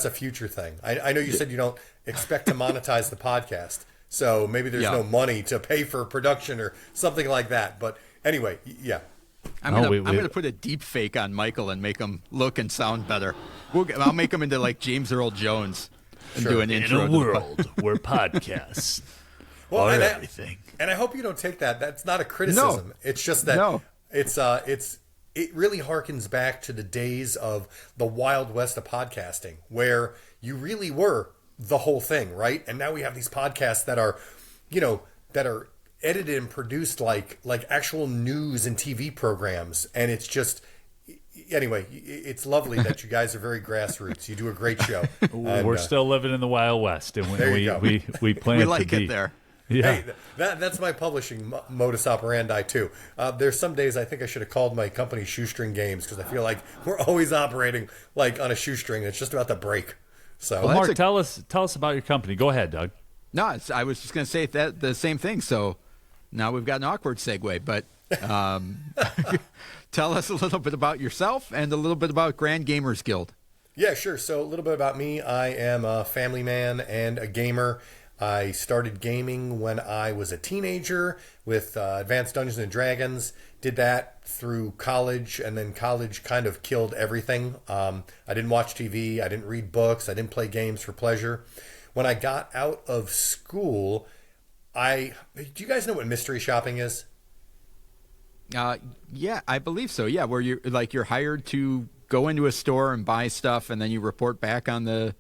a future thing. I know you said you don't expect to monetize the podcast, so maybe there's no money to pay for production or something like that. But anyway, yeah. I'm gonna put a deep fake on Michael and make him look and sound better. I'll make him into like James Earl Jones. And do an intro in a world where podcasts are everything. And I hope you don't take that. That's not a criticism. No. It's just that it really harkens back to the days of the Wild West of podcasting, where you really were the whole thing, right? And now we have these podcasts that are, that are edited and produced like actual news and TV programs, and it's just. Anyway, it's lovely that you guys are very grassroots. You do a great show. We're still living in the Wild West, and we plan we like to be. It there. Yeah. Hey, that's my publishing modus operandi too. There's some days I think I should have called my company Shoestring Games, because I feel like we're always operating like on a shoestring. It's just about to break. So, well, Mark, tell us about your company. Go ahead, Doug. No, I was just going to say the same thing. So now we've got an awkward segue, but. Tell us a little bit about yourself and a little bit about Grand Gamers Guild. Yeah, sure. So a little bit about me. I am a family man and a gamer. I started gaming when I was a teenager with Advanced Dungeons and Dragons. Did that through college, and then college kind of killed everything. I didn't watch TV. I didn't read books. I didn't play games for pleasure. When I got out of school, do you guys know what mystery shopping is? Yeah, I believe so. Yeah, where you're hired to go into a store and buy stuff, and then you report back on the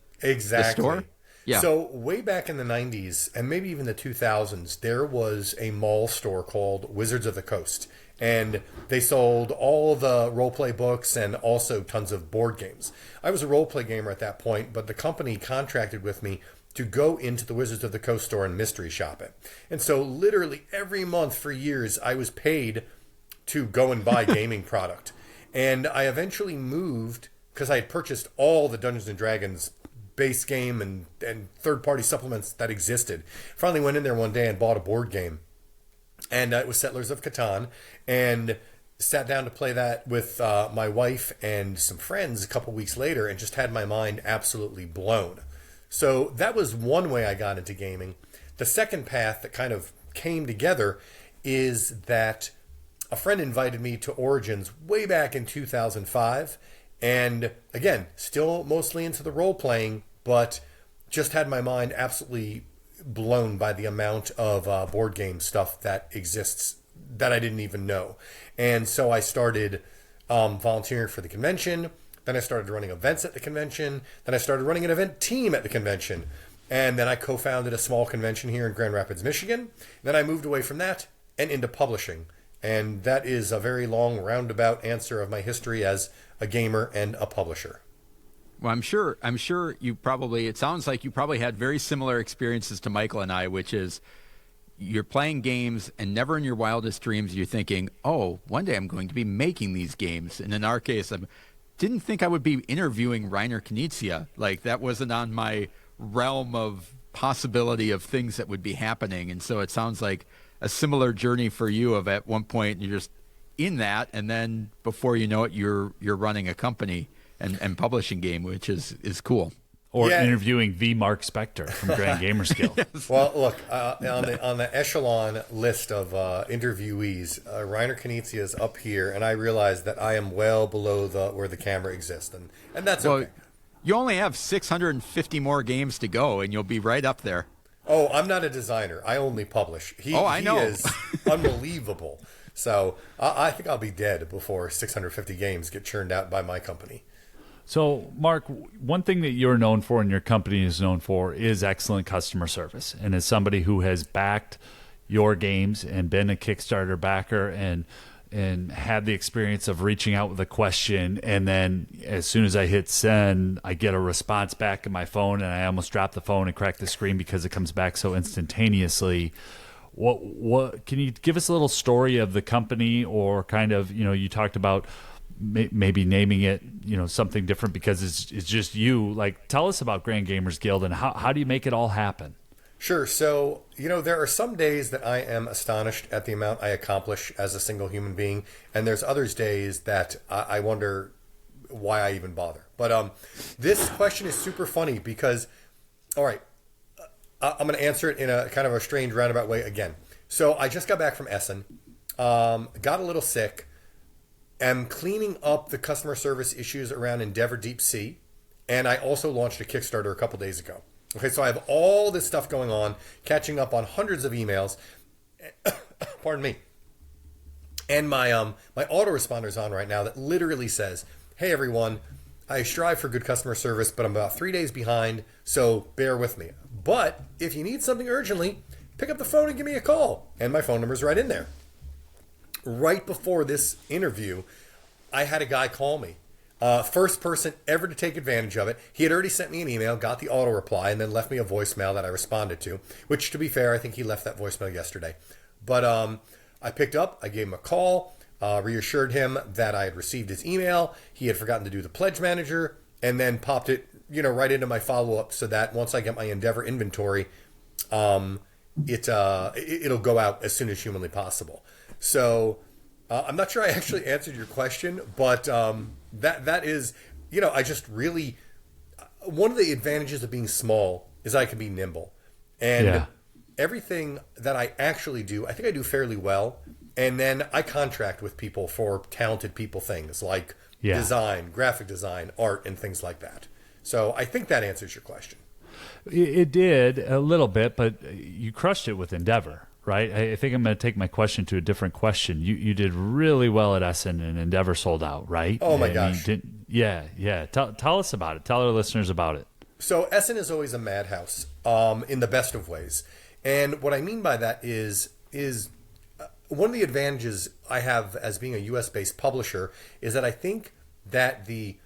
store. Yeah. So way back in the 90s, and maybe even the 2000s, there was a mall store called Wizards of the Coast, and they sold all the role-play books and also tons of board games. I was a role-play gamer at that point, but the company contracted with me to go into the Wizards of the Coast store and mystery shop it. And so literally every month for years, I was paid to go and buy gaming product. And I eventually moved, because I had purchased all the Dungeons & Dragons base game and third-party supplements that existed. Finally went in there one day and bought a board game. And it was Settlers of Catan. And sat down to play that with my wife and some friends a couple weeks later, and just had my mind absolutely blown. So that was one way I got into gaming. The second path that kind of came together is that a friend invited me to Origins way back in 2005. And again, still mostly into the role playing, but just had my mind absolutely blown by the amount of board game stuff that exists that I didn't even know. And so I started volunteering for the convention, Then I started running events at the convention. Then I started running an event team at the convention. And then I co-founded a small convention here in Grand Rapids, Michigan. Then I moved away from that and into publishing. And that is a very long roundabout answer of my history as a gamer and a publisher. Well, I'm sure you probably, it sounds like you probably had very similar experiences to Michael and I, which is you're playing games and never in your wildest dreams you're thinking, oh, one day I'm going to be making these games. And in our case, I didn't think I would be interviewing Reiner Knizia. Like, that wasn't on my realm of possibility of things that would be happening. And so it sounds like a similar journey for you of at one point you're just in that, and then before you know it, you're running a company and publishing game, which is cool. Or interviewing the Mark Spector from Grand Gamers Guild. Yes. Well, look, on the echelon list of interviewees, Reiner Knizia is up here, and I realize that I am well below where the camera exists, and that's okay. You only have 650 more games to go, and you'll be right up there. Oh, I'm not a designer. I only publish. I know. He is unbelievable. So I think I'll be dead before 650 games get churned out by my company. So, Mark, one thing that you're known for and your company is known for is excellent customer service. And as somebody who has backed your games and been a Kickstarter backer and had the experience of reaching out with a question, and then as soon as I hit send, I get a response back in my phone, and I almost drop the phone and crack the screen because it comes back so instantaneously. What can you give us a little story of the company, or kind of, you talked about maybe naming it, something different because it's just you. Like, tell us about Grand Gamers Guild and how do you make it all happen? Sure. So, there are some days that I am astonished at the amount I accomplish as a single human being. And there's others days that I wonder why I even bother. But this question is super funny because, all right, I'm going to answer it in a kind of a strange roundabout way again. So I just got back from Essen, got a little sick, am cleaning up the customer service issues around Endeavor Deep Sea. And I also launched a Kickstarter a couple days ago. Okay, so I have all this stuff going on, catching up on hundreds of emails. Pardon me. And my autoresponder's on right now that literally says, "Hey everyone, I strive for good customer service, but I'm about 3 days behind, so bear with me. But if you need something urgently, pick up the phone and give me a call." And my phone number's right in there. Right before this interview, I had a guy call me. First person ever to take advantage of it. He had already sent me an email, got the auto reply, and then left me a voicemail that I responded to, which, to be fair, I think he left that voicemail yesterday. But I picked up, I gave him a call, reassured him that I had received his email. He had forgotten to do the pledge manager, and then popped it, right into my follow-up so that once I get my Endeavor inventory, it'll go out as soon as humanly possible. So I'm not sure I actually answered your question, but that is, I just really, one of the advantages of being small is I can be nimble. And everything that I actually do, I think I do fairly well. And then I contract with people for talented people things like design, graphic design, art, and things like that. So I think that answers your question. It did a little bit, but you crushed it with Endeavor. Right. I think I'm going to take my question to a different question. You did really well at Essen, and Endeavor sold out, right? Oh my gosh. Yeah. Tell us about it. Tell our listeners about it. So Essen is always a madhouse, in the best of ways. And what I mean by that is one of the advantages I have as being a US-based publisher is that I think that the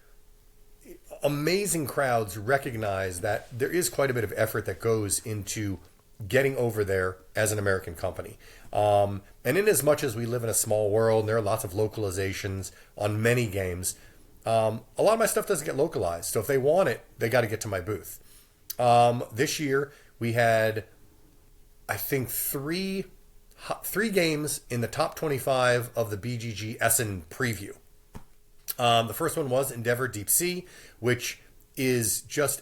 amazing crowds recognize that there is quite a bit of effort that goes into getting over there as an American company. And in as much as we live in a small world, and there are lots of localizations on many games, a lot of my stuff doesn't get localized. So if they want it, they got to get to my booth. This year, we had, I think, three games in the top 25 of the BGG Essen preview. The first one was Endeavor Deep Sea, which is just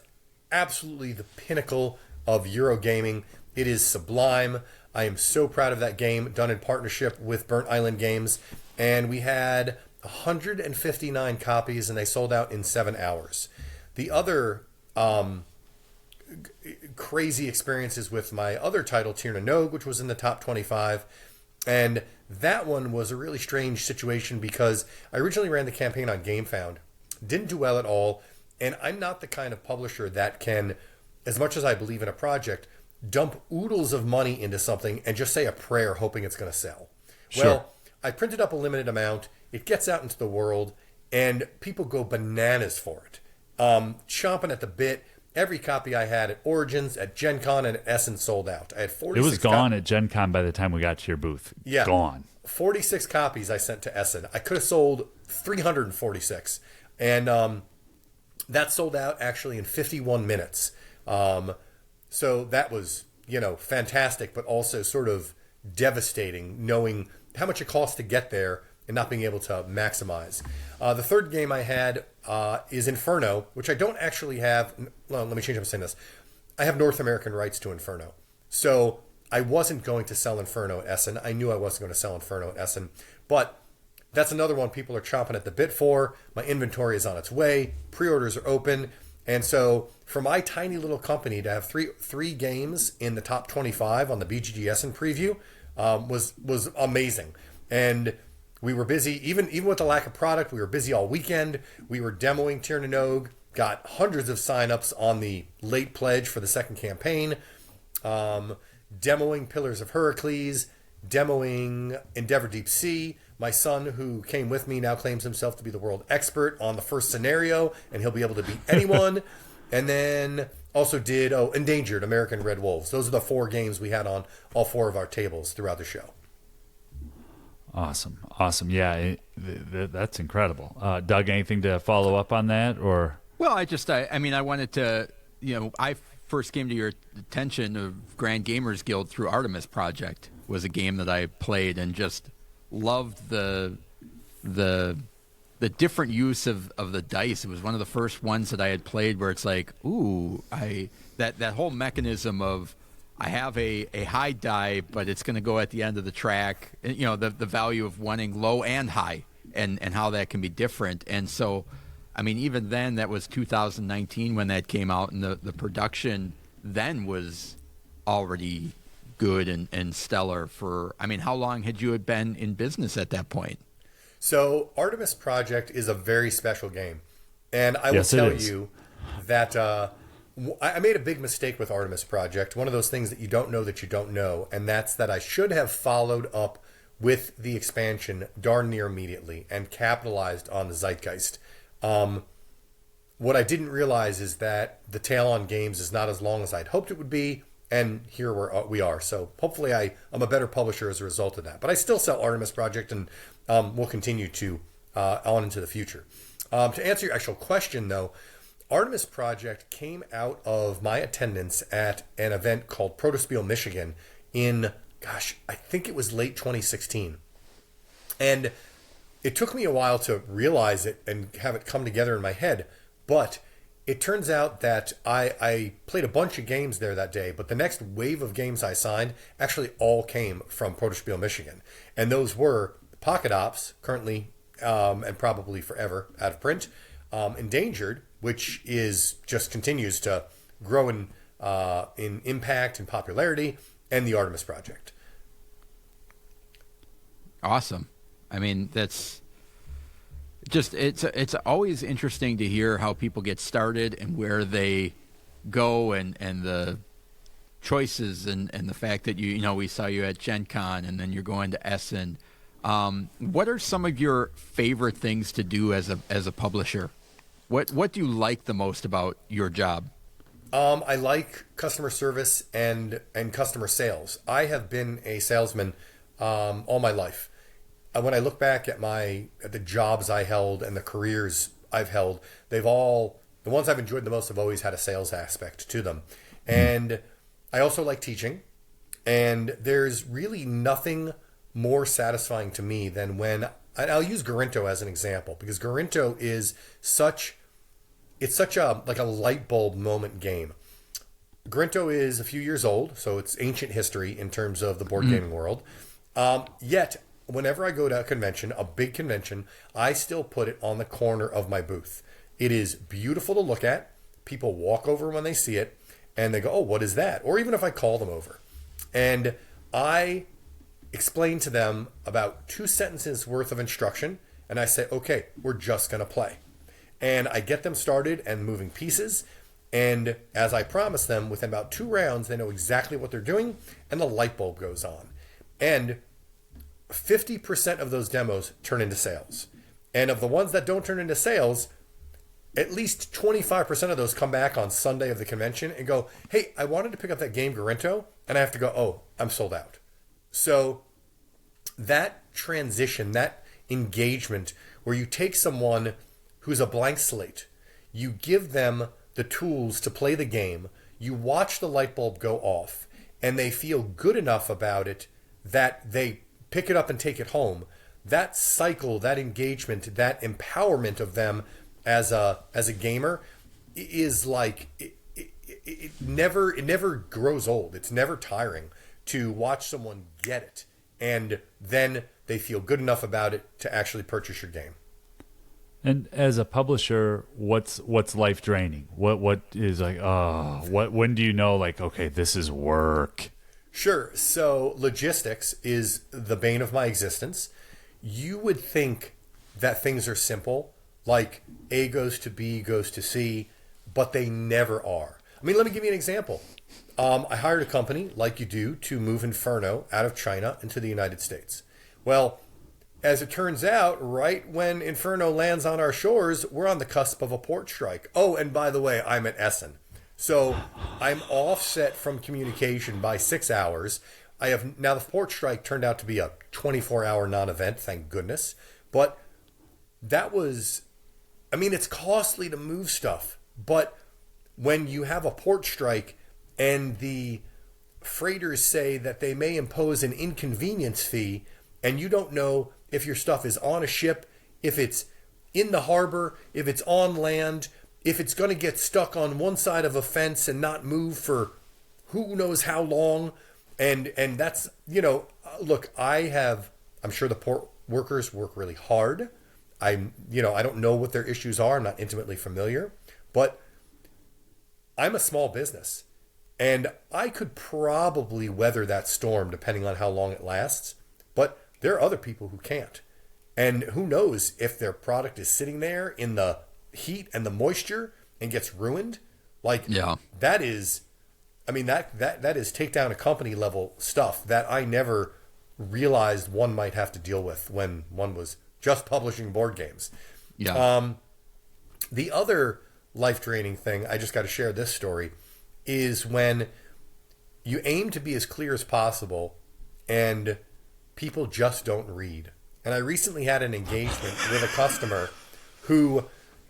absolutely the pinnacle of Eurogaming. It is sublime. I am so proud of that game, done in partnership with Burnt Island Games. And we had 159 copies, and they sold out in 7 hours. The other crazy experiences with my other title, Tirna Nog, which was in the top 25. And that one was a really strange situation because I originally ran the campaign on GameFound. didn't do well at all. And I'm not the kind of publisher that can, as much as I believe in a project, dump oodles of money into something and just say a prayer hoping it's going to sell. Sure. Well, I printed up a limited amount. It gets out into the world, and people go bananas for it. Chomping at the bit. Every copy I had at Origins, at Gen Con, and at Essen sold out. I had 46. It was gone at Gen Con by the time we got to your booth. Yeah. Gone. 46 copies I sent to Essen. I could have sold 346. And that sold out actually in 51 minutes. So that was, fantastic, but also sort of devastating knowing how much it costs to get there and not being able to maximize. The third game I had is Inferno, which I don't actually have. Well, let me change up saying this. I have North American rights to Inferno. So I wasn't going to sell Inferno at Essen. I knew I wasn't going to sell Inferno at Essen. But that's another one people are chomping at the bit for. My inventory is on its way. Pre-orders are open. And so for my tiny little company to have three games in the top 25 on the BGG Essen preview was amazing. And we were busy, even with the lack of product, we were busy all weekend. We were demoing Tir na Nog, got hundreds of signups on the late pledge for the second campaign, demoing Pillars of Heracles, demoing Endeavor Deep Sea. My son, who came with me, now claims himself to be the world expert on the first scenario, and he'll be able to beat anyone. And then also did Endangered, American Red Wolves. Those are the 4 games we had on all 4 of our tables throughout the show. Awesome. Yeah, that's incredible. Doug, anything to follow up on that? Or Well, I wanted to, I first came to your attention of Grand Gamers Guild through Artemis Project. Was a game that I played and just loved the different use of the dice. It was one of the first ones that I had played where it's like, ooh, that whole mechanism of I have a high die, but it's going to go at the end of the track. The value of wanting low and high, and how that can be different. And so, even then, that was 2019 when that came out, and the production then was already good and stellar. For how long had you been in business at that point? So Artemis Project is a very special game, and I will tell you that I made a big mistake with Artemis Project. One of those things that you don't know, and that's that I should have followed up with the expansion darn near immediately and capitalized on the zeitgeist. What I didn't realize is that the tail on games is not as long as I'd hoped it would be, and here we are. So hopefully I'm a better publisher as a result of that. But I still sell Artemis Project, and will continue to on into the future. To answer your actual question, though, Artemis Project came out of my attendance at an event called Protospiel Michigan in, I think it was late 2016. And it took me a while to realize it and have it come together in my head. But it turns out that I played a bunch of games there that day, but the next wave of games I signed actually all came from Protospiel Michigan. And those were Pocket Ops, currently and probably forever out of print, Endangered, which just continues to grow in impact and popularity, and the Artemis Project. Awesome. That's just it's always interesting to hear how people get started and where they go, and the choices and the fact that we saw you at Gen Con and then you're going to Essen. What are some of your favorite things to do as a publisher? What do you like the most about your job? I like customer service and customer sales. I have been a salesman all my life. When I look back at the jobs I held and the careers I've held, the ones I've enjoyed the most have always had a sales aspect to them. And I also like teaching. And there's really nothing more satisfying to me than when I'll use Garinto as an example, because Garinto is such a light bulb moment game. Garinto is a few years old, so it's ancient history in terms of the board gaming world. Yet, whenever I go to a big convention, I still put it on the corner of my booth. It is beautiful to look at. People walk over when they see it, and they go, "Oh, what is that?" Or even if I call them over. And I explain to them about 2 sentences worth of instruction, and I say, "Okay, we're just going to play." and I get them started and moving pieces. And as I promised them, within about 2 rounds, they know exactly what they're doing, and the light bulb goes on. And 50% of those demos turn into sales. And of the ones that don't turn into sales, at least 25% of those come back on Sunday of the convention and go, hey, I wanted to pick up that game Garento, and I have to go, oh, I'm sold out. So that transition, that engagement, where you take someone who's a blank slate, you give them the tools to play the game, you watch the light bulb go off, and they feel good enough about it that they pick it up and take it home. That cycle, that engagement, that empowerment of them as a gamer is like it never grows old. It's never tiring to watch someone get it, and then they feel good enough about it to actually purchase your game. And as a publisher, what's life draining? What is like, when do you know, like, okay, this is work? Sure. So logistics is the bane of my existence. You would think that things are simple, like A goes to B goes to C, but they never are. I mean, let me give you an example. I hired a company, like you do, to move Inferno out of China into the United States. Well, as it turns out, right when Inferno lands on our shores, we're on the cusp of a port strike. Oh, and by the way, I'm at Essen. So I'm offset from communication by 6 hours. Now the port strike turned out to be a 24-hour non-event, thank goodness. But that was, I mean, it's costly to move stuff. But when you have a port strike and the freighters say that they may impose an inconvenience fee, and you don't know if your stuff is on a ship, if it's in the harbor, if it's on land, if it's going to get stuck on one side of a fence and not move for who knows how long. And that's, look, I'm sure the port workers work really hard. I don't know what their issues are. I'm not intimately familiar, but I'm a small business and I could probably weather that storm depending on how long it lasts. But there are other people who can't. And who knows if their product is sitting there in the heat and the moisture and gets ruined. Like, yeah. That is, I mean, that is take down a company level stuff that I never realized one might have to deal with when one was just publishing board games. Yeah. The other life draining thing, I just got to share this story, is when you aim to be as clear as possible and people just don't read. And I recently had an engagement with a customer who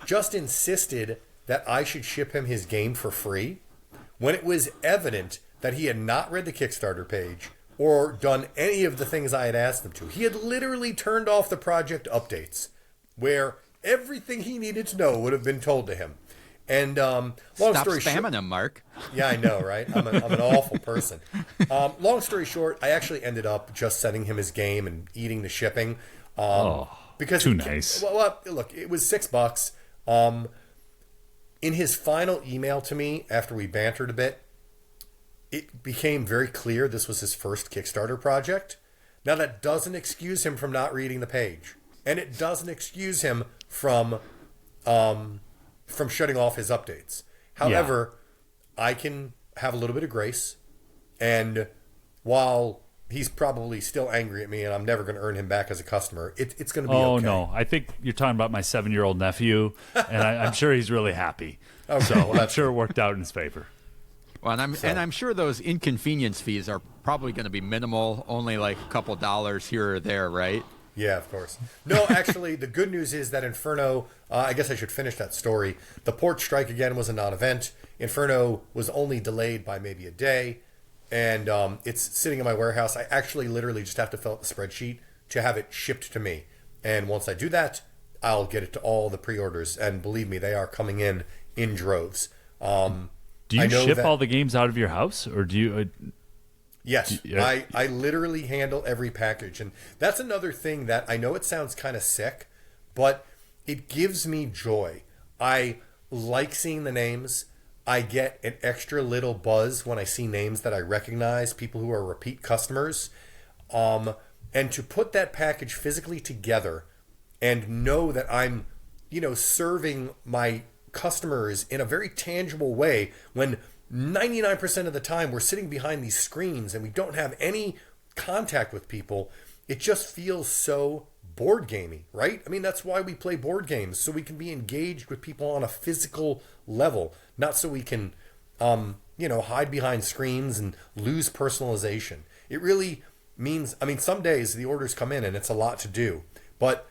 just insisted that I should ship him his game for free when it was evident that he had not read the Kickstarter page or done any of the things I had asked him to. He had literally turned off the project updates where everything he needed to know would have been told to him. And long Stop story spamming short, him, Mark. Yeah, I know, right? I'm an awful person. Long story short, I actually ended up just sending him his game and eating the shipping. Because too nice. Well, look, it was $6. In his final email to me after we bantered a bit, it became very clear this was his first Kickstarter project. Now, that doesn't excuse him from not reading the page, and it doesn't excuse him from shutting off his updates. However, I can have a little bit of grace, and while he's probably still angry at me and I'm never going to earn him back as a customer, it's going to be okay. Oh, no. I think you're talking about my 7-year-old nephew, and I'm sure he's really happy. Okay, so well, I'm sure it worked out in his favor. Well, and I'm sure those inconvenience fees are probably going to be minimal, only like a couple dollars here or there, right? Yeah, of course. No, actually, the good news is that Inferno, I guess I should finish that story. The port strike, again, was a non-event. Inferno was only delayed by maybe a day, and it's sitting in my warehouse. I actually literally just have to fill out the spreadsheet to have it shipped to me. And once I do that, I'll get it to all the pre-orders. And believe me, they are coming in droves. Do you ship all the games out of your house, or do you... Yes, I literally handle every package. And that's another thing that I know it sounds kind of sick, but it gives me joy. I like seeing the names. I get an extra little buzz when I see names that I recognize, people who are repeat customers. And to put that package physically together and know that I'm, serving my customers in a very tangible way when 99% of the time we're sitting behind these screens and we don't have any contact with people. It just feels so board gamey, right? I mean, that's why we play board games, so we can be engaged with people on a physical level, not so we can, hide behind screens and lose personalization. It really means, I mean, some days the orders come in and it's a lot to do, but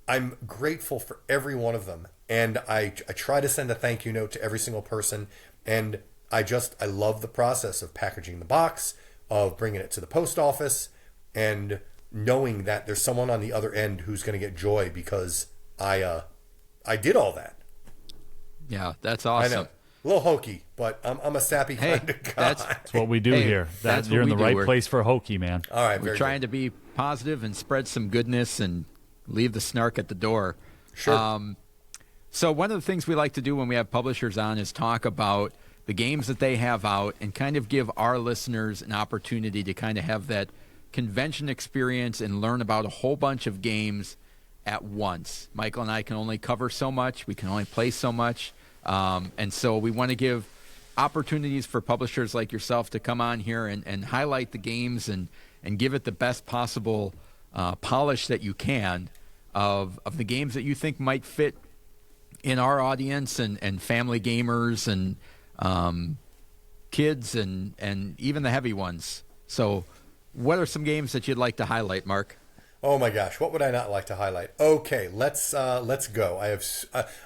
I'm grateful for every one of them. And I try to send a thank you note to every single person. And I love the process of packaging the box, of bringing it to the post office, and knowing that there's someone on the other end who's going to get joy because I did all that. Yeah, that's awesome. I know. A little hokey, but I'm a sappy kind of guy. That's what we do here. You're in the right place for hokey, man. All right, we're trying to be positive and spread some goodness and leave the snark at the door. Sure. So one of the things we like to do when we have publishers on is talk about the games that they have out and kind of give our listeners an opportunity to kind of have that convention experience and learn about a whole bunch of games at once. Michael and I can only cover so much. We can only play so much. And so we want to give opportunities for publishers like yourself to come on here and highlight the games and give it the best possible polish that you can of the games that you think might fit in our audience and family gamers and kids and even the heavy ones. So what are some games that you'd like to highlight, Mark? Oh my gosh, what would I not like to highlight? Okay, let's go.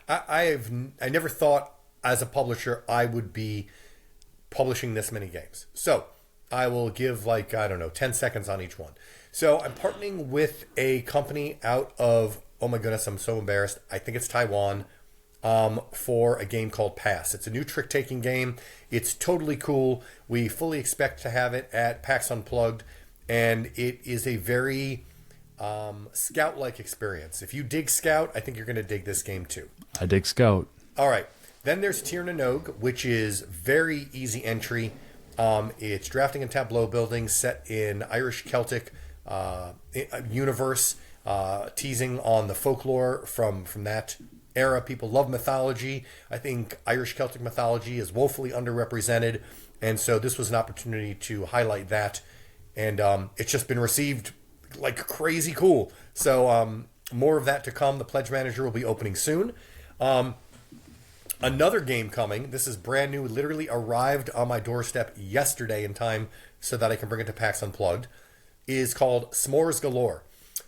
I never thought as a publisher I would be publishing this many games. So I will give 10 seconds on each one. So I'm partnering with a company out of, oh my goodness, I'm so embarrassed. I think it's Taiwan, for a game called Pass. It's a new trick-taking game. It's totally cool. We fully expect to have it at PAX Unplugged, and it is a very Scout-like experience. If you dig Scout, I think you're going to dig this game too. I dig Scout. All right. Then there's Tir na Nog, which is very easy entry. It's drafting and tableau building set in Irish Celtic universe, teasing on the folklore from that era. People love mythology. I think Irish Celtic mythology is woefully underrepresented, and so this was an opportunity to highlight that. And it's just been received like crazy cool. So more of that to come. The Pledge Manager will be opening soon. Another game coming. This is brand new. Literally arrived on my doorstep yesterday in time so that I can bring it to PAX Unplugged. Is called S'mores Galore.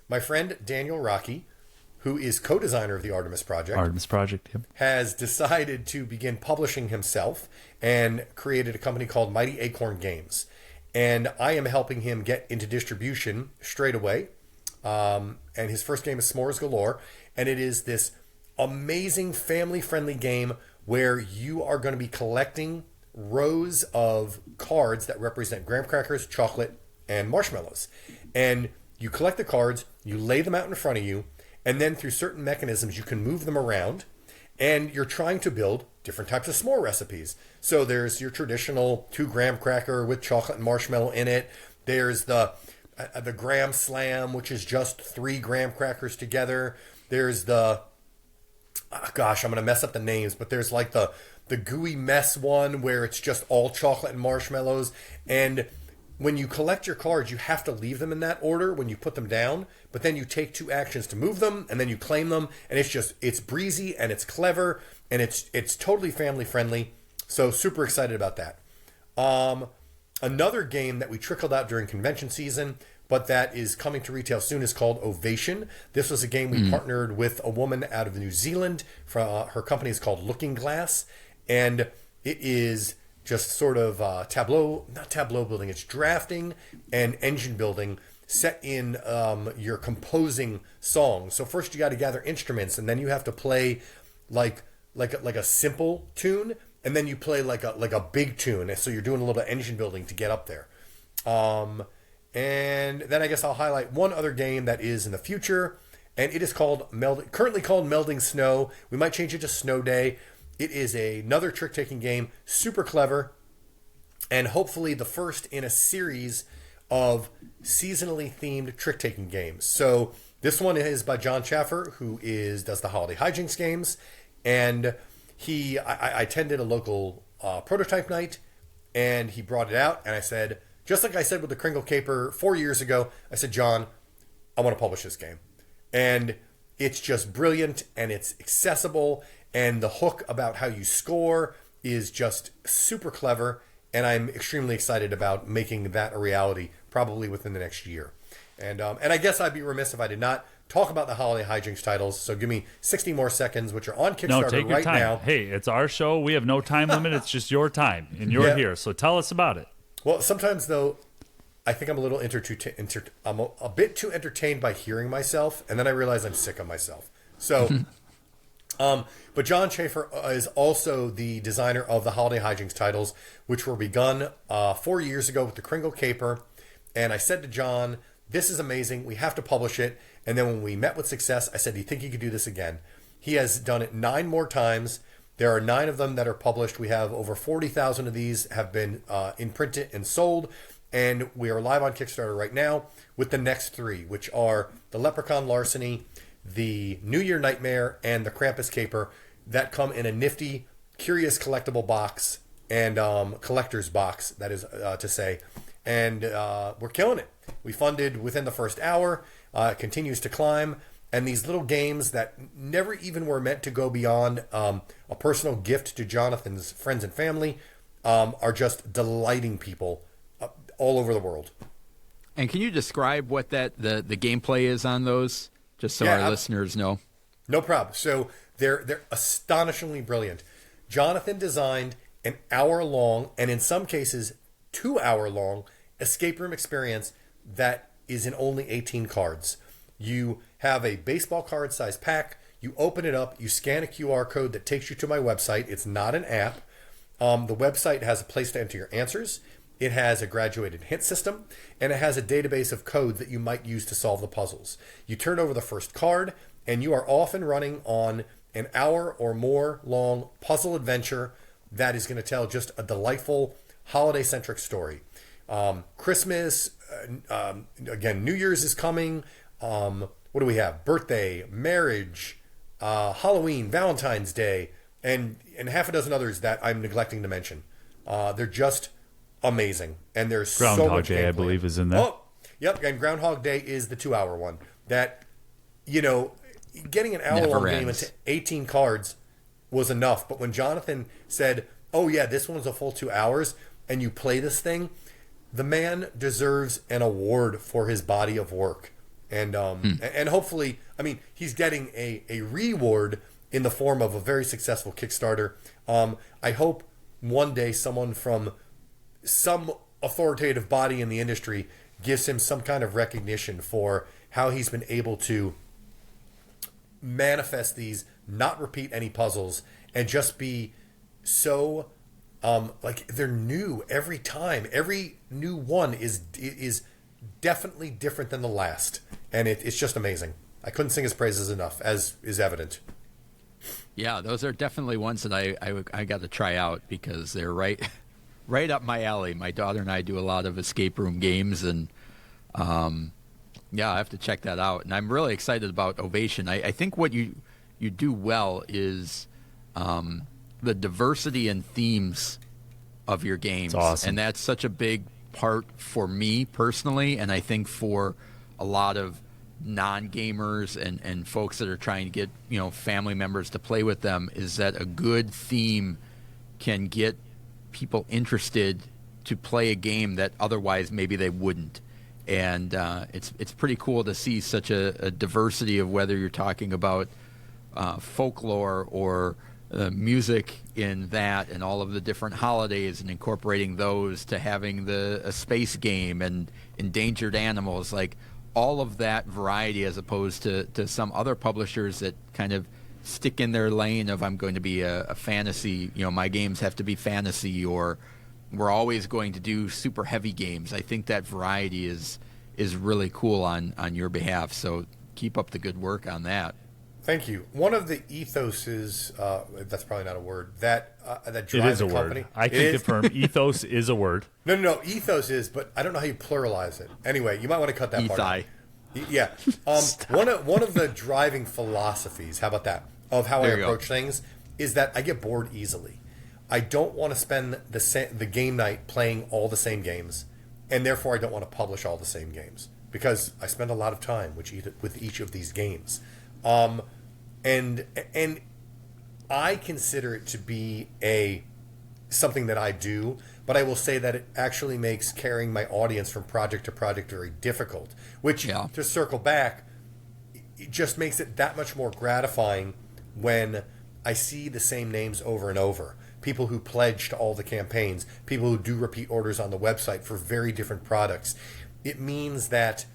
My friend Daniel Rocky, who is co-designer of the Artemis Project, yep, has decided to begin publishing himself and created a company called Mighty Acorn Games. And I am helping him get into distribution straight away. And his first game is S'mores Galore. And it is this amazing family-friendly game where you are going to be collecting rows of cards that represent graham crackers, chocolate, and marshmallows. And you collect the cards, you lay them out in front of you, and then through certain mechanisms you can move them around, and you're trying to build different types of s'more recipes. So there's your traditional 2 graham cracker with chocolate and marshmallow in it. There's the graham slam, which is just 3 graham crackers together. There's the, I'm going to mess up the names, but there's like the gooey mess one where it's just all chocolate and marshmallows. And when you collect your cards, you have to leave them in that order when you put them down, but then you take 2 actions to move them, and then you claim them, and it's breezy, and it's clever, and it's totally family friendly. So super excited about that. Another game that we trickled out during convention season, but that is coming to retail soon, is called Ovation. This was a game we partnered with a woman out of New Zealand. Her company is called Looking Glass, and it is just sort of not tableau building, it's drafting and engine building set in your composing songs. So first you got to gather instruments, and then you have to play like a simple tune, and then you play like a big tune. So you're doing a little bit of engine building to get up there. And then I guess I'll highlight one other game that is in the future, and it is currently called Melding Snow. We might change it to Snow Day. It is another trick-taking game, super clever, and hopefully the first in a series of seasonally themed trick-taking games. So This one is by John Schaffer, who does the Holiday Hijinks games, and I attended a local prototype night, and he brought it out, and I said, just like I said with the Kringle Caper 4 years ago, I said, John, I want to publish this game. And it's just brilliant, and it's accessible, and the hook about how you score is just super clever, and I'm extremely excited about making that a reality probably within the next year. And I guess I'd be remiss if I did not talk about the Holiday Hijinks titles. So give me 60 more seconds, which are on Kickstarter take your time. Now. Hey, it's our show. We have no time limit. It's just your time, and you're here. So tell us about it. Well, sometimes though, I think I'm a little I'm a bit too entertained by hearing myself, and then I realize I'm sick of myself. So, but John Schaffer is also the designer of the Holiday Hijinks titles, which were begun 4 years ago with the Kringle Caper. And I said to John, this is amazing. We have to publish it. And then when we met with success, I said, do you think you could do this again? He has done it 9 more times. There are 9 of them that are published. We have over 40,000 of these have been imprinted and sold. And we are live on Kickstarter right now with the next 3, which are the Leprechaun Larceny, the New Year Nightmare, and the Krampus Caper, that come in a nifty, curious collectible box and collector's box, that is to say. And we're killing it. We funded within the first hour. It continues to climb. And these little games that never even were meant to go beyond a personal gift to Jonathan's friends and family are just delighting people all over the world. And can you describe what the gameplay is on those, just so our listeners know? No problem. So they're astonishingly brilliant. Jonathan designed an hour-long, and in some cases 2-hour-long, escape room experience that is in only 18 cards. You have a baseball card size pack. You open it up. You scan a QR code that takes you to my website. It's not an app. The website has a place to enter your answers. It has a graduated hint system, and it has a database of code that you might use to solve the puzzles. You turn over the first card, and you are off and running on an hour or more long puzzle adventure that is going to tell just a delightful holiday-centric story. Christmas, again, New Year's is coming. What do we have? Birthday, marriage, Halloween, Valentine's Day, and half a dozen others that I'm neglecting to mention. They're just amazing, and there's Groundhog so much Day, gameplay. I believe, is in there. Oh, yep, and Groundhog Day is the 2-hour one. That, getting an hour-long game into 18 cards was enough. But when Jonathan said, "Oh yeah, this one's a full 2 hours," and you play this thing, the man deserves an award for his body of work. And and hopefully, he's getting a reward in the form of a very successful Kickstarter. I hope one day someone from some authoritative body in the industry gives him some kind of recognition for how he's been able to manifest these, not repeat any puzzles, and just be so they're new every time. Every new one is definitely different than the last, and it's just amazing. I couldn't sing his praises enough, as is evident. Yeah, those are definitely ones that I got to try out, because they're right up my alley. My daughter and I do a lot of escape room games, and I have to check that out. And I'm really excited about Ovation. I think what you do well is the diversity and themes of your games. That's awesome. And that's such a big part for me personally, and I think for a lot of non-gamers and folks that are trying to get family members to play with them, is that a good theme can get people interested to play a game that otherwise maybe they wouldn't. And it's pretty cool to see such a diversity of whether you're talking about folklore or music in that, and all of the different holidays, and incorporating those to having a space game and endangered animals, like all of that variety, as opposed to some other publishers that kind of stick in their lane of, I'm going to be a fantasy, my games have to be fantasy, or we're always going to do super heavy games. I think that variety is really cool on your behalf. So keep up the good work on that. Thank you. One of the ethoses, that's probably not a word, that drives it is a the company. Word. I can confirm ethos is a word. No, ethos is, but I don't know how you pluralize it. Anyway, you might want to cut that part out. Yeah. One of the driving philosophies, how about that, of how I approach things is that I get bored easily. I don't want to spend the game night playing all the same games, and therefore I don't want to publish all the same games because I spend a lot of time with each of these games. And I consider it to be something that I do, but I will say that it actually makes carrying my audience from project to project very difficult, which, to circle back, it just makes it that much more gratifying when I see the same names over and over. People who pledge to all the campaigns, people who do repeat orders on the website for very different products. It means that,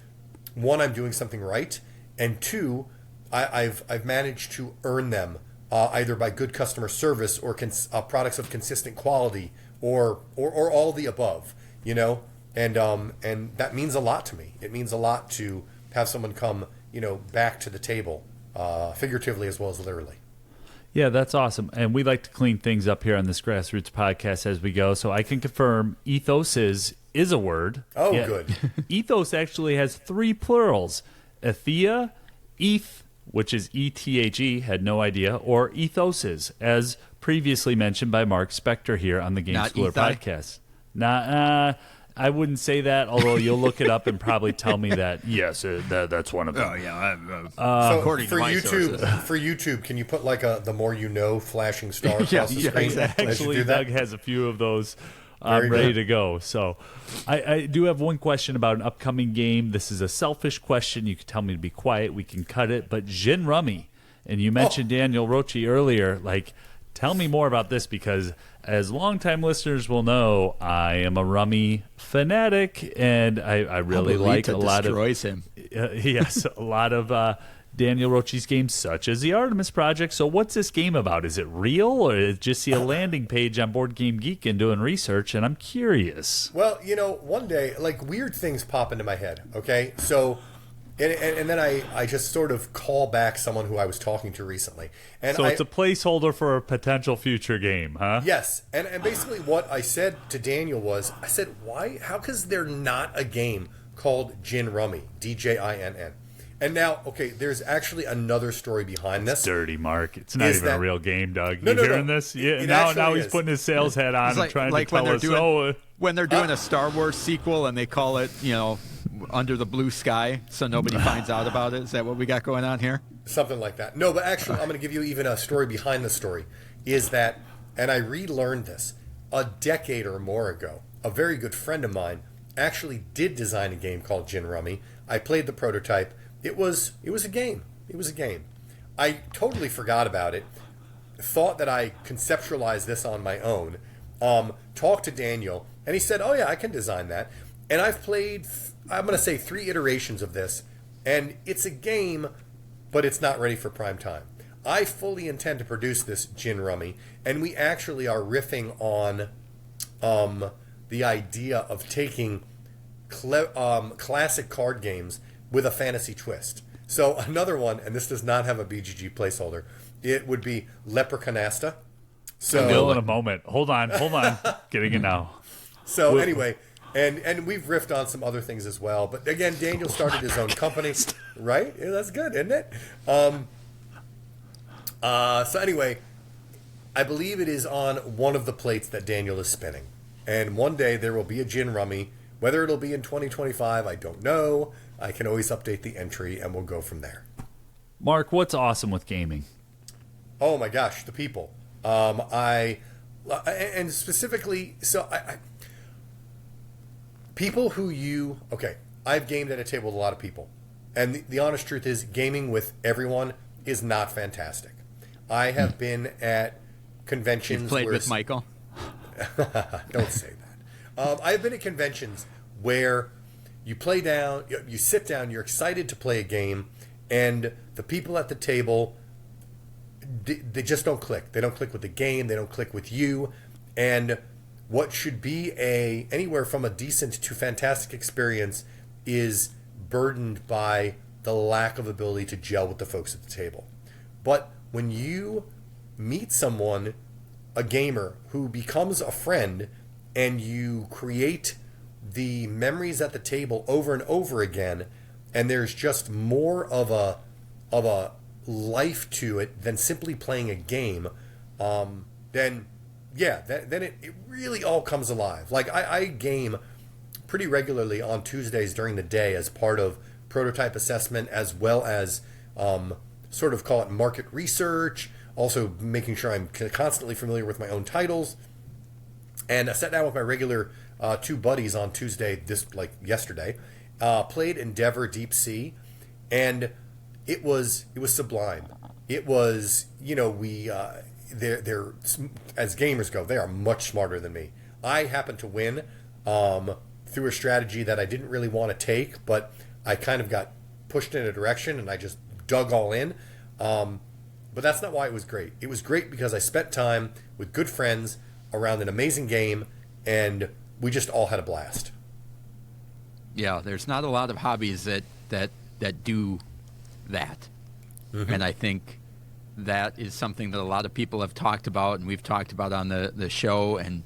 one, I'm doing something right, and two, I've managed to earn them either by good customer service or products of consistent quality, or all the above, and that means a lot to me. It means a lot to have someone come, back to the table, figuratively as well as literally. Yeah, that's awesome. And we like to clean things up here on this Grassroots podcast as we go. So I can confirm ethos is a word. Oh, yeah. Good. Ethos actually has 3 plurals. Ethia, eth, which is E-T-H-E, had no idea, or ethoses, as previously mentioned by Mark Spector here on the Game Schooler podcast. I wouldn't say that, although you'll look it up and probably tell me that, yes, that's one of them. Oh, yeah. So according for to my YouTube, sources. for YouTube, can you put like the more you know flashing star across the screen? Exactly. Actually, Doug has a few of those ready to go. So I do have one question about an upcoming game. This is a selfish question. You can tell me to be quiet. We can cut it. But Gin Rummy, and you mentioned Daniel Roche earlier, tell me more about this, because as longtime listeners will know, I am a Rummy fanatic, and I really like a lot of him. Yes, a lot of Daniel Roche's games, such as the Artemis Project. So what's this game about? Is it real, or did just see a landing page on Board Game Geek and doing research, and I'm curious? Well, one day, weird things pop into my head, okay? So, and then I just sort of call back someone who I was talking to recently. And it's a placeholder for a potential future game, huh? Yes, and basically what I said to Daniel was, I said, why, how is there not a game called Gin Rummy, D-J-I-N-N? And now, okay, there's actually another story behind this. It's dirty, Mark. It's not even a real game, Doug. No, you hearing this? Yeah. Now he's putting his sales hat on and trying to tell us. When they're doing a Star Wars sequel and they call it, Under the Blue Sky, so nobody finds out about it. Is that what we got going on here? Something like that. No, but actually, I'm going to give you even a story behind the story. Is that, and I relearned this a decade or more ago. A very good friend of mine actually did design a game called Gin Rummy. I played the prototype. It was a game. It was a game. I totally forgot about it. Thought that I conceptualized this on my own. Talked to Daniel, and he said, "Oh yeah, I can design that." And I've played, I'm going to say 3 iterations of this, and it's a game, but it's not ready for prime time. I fully intend to produce this Gin Rummy, and we actually are riffing on the idea of taking classic card games with a fantasy twist. So another one, and this does not have a BGG placeholder, it would be Leprechaunasta. So in a moment. Hold on. Getting it now. So anyway, and we've riffed on some other things as well. But again, Daniel started his own company, right? Yeah, that's good, isn't it? So anyway, I believe it is on one of the plates that Daniel is spinning. And one day there will be a Gin Rummy. Whether it'll be in 2025, I don't know. I can always update the entry, and we'll go from there. Mark, what's awesome with gaming? Oh my gosh, the people. And specifically, people who I've gamed at a table with a lot of people, and the honest truth is, gaming with everyone is not fantastic. I have been at conventions. You've played with Michael? Don't say that. I've been at conventions where you play down, you sit down, you're excited to play a game, and the people at the table, they just don't click. They don't click with the game. They don't click with you. And what should be anywhere from a decent to fantastic experience is burdened by the lack of ability to gel with the folks at the table. But when you meet someone, a gamer, who becomes a friend, and you create the memories at the table over and over again, and there's just more of a life to it than simply playing a game, then it really all comes alive. Like I game pretty regularly on Tuesdays during the day as part of prototype assessment, as well as sort of call it market research, also making sure I'm constantly familiar with my own titles. And I sat down with my regular two buddies on Tuesday, yesterday, played Endeavor Deep Sea, and it was sublime. It was, they're as gamers go, they are much smarter than me. I happened to win through a strategy that I didn't really want to take, but I kind of got pushed in a direction and I just dug all in. But that's not why it was great. It was great because I spent time with good friends around an amazing game, and we just all had a blast. Yeah, there's not a lot of hobbies that do that. Mm-hmm. And I think that is something that a lot of people have talked about, and we've talked about on the show. And,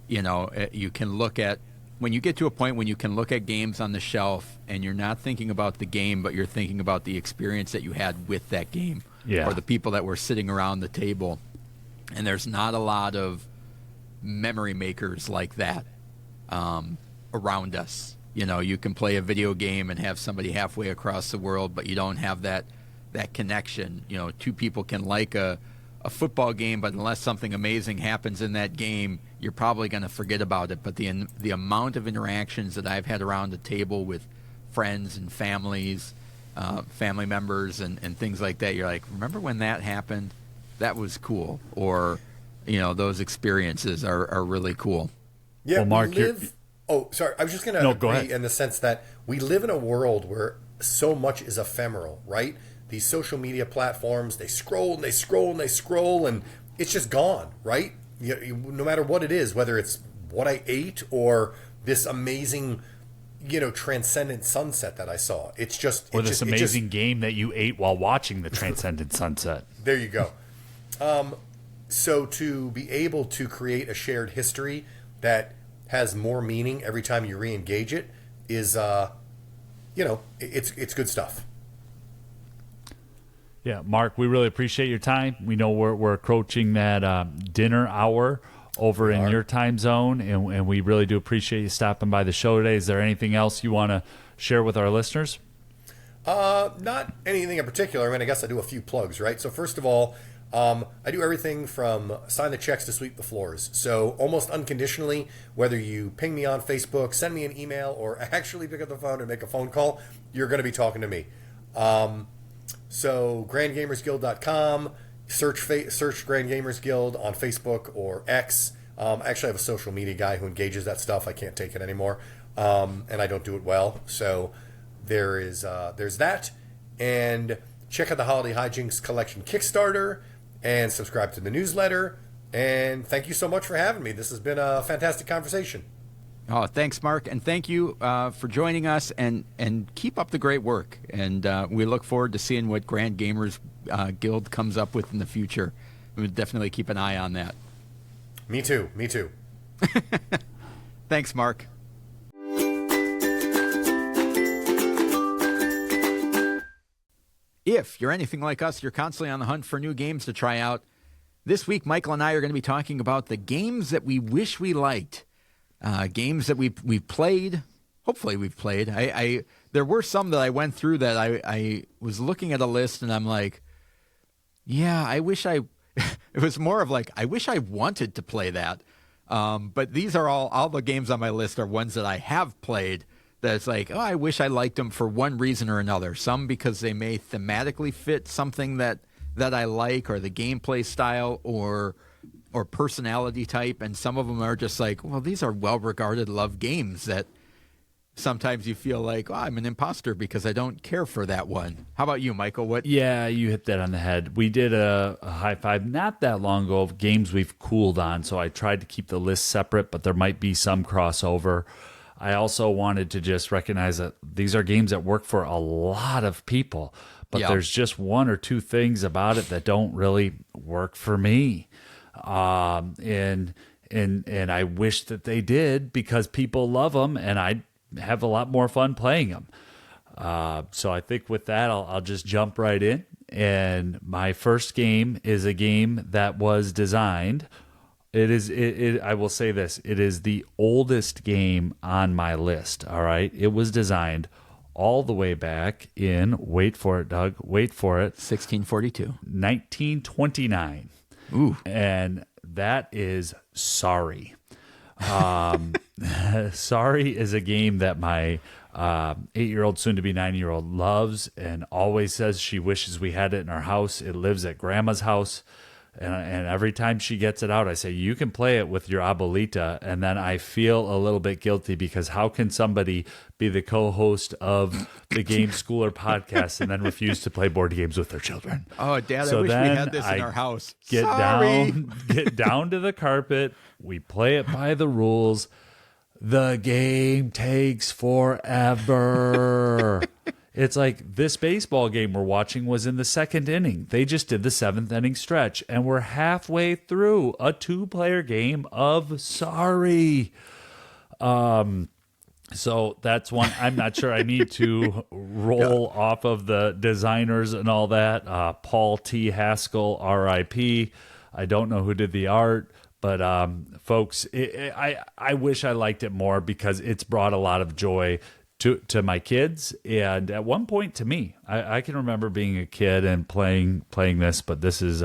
you can look at, when you get to a point when you can look at games on the shelf and you're not thinking about the game, but you're thinking about the experience that you had with that game, or the people that were sitting around the table. And there's not a lot of memory makers like that around us. You can play a video game and have somebody halfway across the world, but you don't have that connection. Two people can like a football game, but unless something amazing happens in that game, you're probably going to forget about it. But the amount of interactions that I've had around the table with friends and family members and things like that, you're like, remember when that happened? That was cool. Or, those experiences are really cool. Yeah, well, Mark, oh, sorry. I was just going to agree in the sense that we live in a world where so much is ephemeral, right? These social media platforms, they scroll and they scroll and they scroll, and it's just gone, right? No matter what it is, whether it's what I ate or this amazing, transcendent sunset that I saw. It's just... Or this amazing game that you ate while watching the transcendent sunset. There you go. So to be able to create a shared history that has more meaning every time you re-engage it is, it's good stuff. Yeah, Mark, we really appreciate your time. We know we're approaching that dinner hour over in your time zone, and we really do appreciate you stopping by the show today. Is there anything else you want to share with our listeners? Not anything in particular. I mean, I guess I do a few plugs, right? So first of all, I do everything from sign the checks to sweep the floors. So almost unconditionally, whether you ping me on Facebook, send me an email, or actually pick up the phone and make a phone call, you're going to be talking to me. So grandgamersguild.com, search Grand Gamers Guild on Facebook or X. Actually, I have a social media guy who engages that stuff. I can't take it anymore, and I don't do it well. So there's that, and check out the Holiday Hijinks Collection Kickstarter, and subscribe to the newsletter. And thank you so much for having me. This has been a fantastic conversation. Oh, thanks, Mark, and thank you for joining us, and keep up the great work. And we look forward to seeing what Grand Gamers Guild comes up with in the future. We'll definitely keep an eye on that. Me too. Thanks, Mark. If you're anything like us, you're constantly on the hunt for new games to try out. This week, Michael and I are going to be talking about the games that we wish we liked. Games that we've played. Hopefully we've played. There were some that I went through that I was looking at a list and I'm like, yeah, I wish it was more of like, I wish I wanted to play that. But these are all the games on my list are ones that I have played that it's like, oh, I wish I liked them for one reason or another. Some because they may thematically fit something that I like, or the gameplay style, or personality type, and some of them are just like, well, these are well-regarded, loved games that sometimes you feel like, oh, I'm an imposter because I don't care for that one. How about you, Michael? What? Yeah, you hit that on the head. We did a high five not that long ago of games we've cooled on, so I tried to keep the list separate, but there might be some crossover. I also wanted to just recognize that these are games that work for a lot of people, but there's just one or two things about it that don't really work for me. And I wish that they did, because people love them and I have a lot more fun playing them. So I think with that, I'll just jump right in. And my first game is a game that was designed. I will say this. It is the oldest game on my list. All right. It was designed all the way back in, wait for it, Doug, wait for it, 1642. 1929. Ooh. And that is Sorry. Sorry is a game that my 8-year-old, soon to be 9-year-old, loves and always says she wishes we had it in our house. It lives at Grandma's house. And every time she gets it out, I say, you can play it with your abuelita. And then I feel a little bit guilty because how can somebody be the co-host of the Game Schooler podcast and then refuse to play board games with their children? Oh, Dad, I wish we had this in our house. Get down to the carpet. We play it by the rules. The game takes forever. It's like this baseball game we're watching was in the second inning. They just did the 7th inning stretch, and we're halfway through a 2-player game of Sorry. So that's one. I'm not sure I need to roll off of the designers and all that. Paul T. Haskell, R.I.P. I don't know who did the art. But folks, I wish I liked it more because it's brought a lot of joy to my kids, and at one point to me. I can remember being a kid and playing this, but this is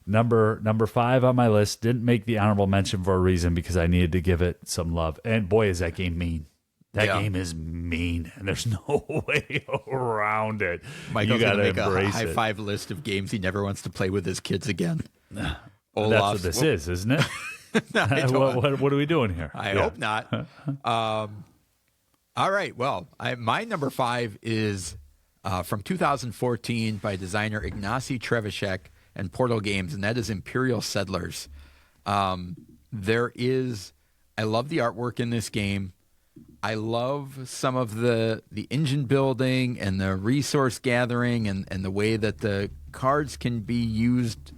number 5 on my list. Didn't make the honorable mention for a reason because I needed to give it some love. And boy, is that game mean. That game is mean, and there's no way around it. Michael's going to make a high five list of games he never wants to play with his kids again. That's what this is, isn't it? What are we doing here? I hope not. All right. Well, my number 5 is from 2014 by designer Ignacy Trzewiczek and Portal Games, and that is Imperial Settlers. I love the artwork in this game. I love some of the engine building and the resource gathering and the way that the cards can be used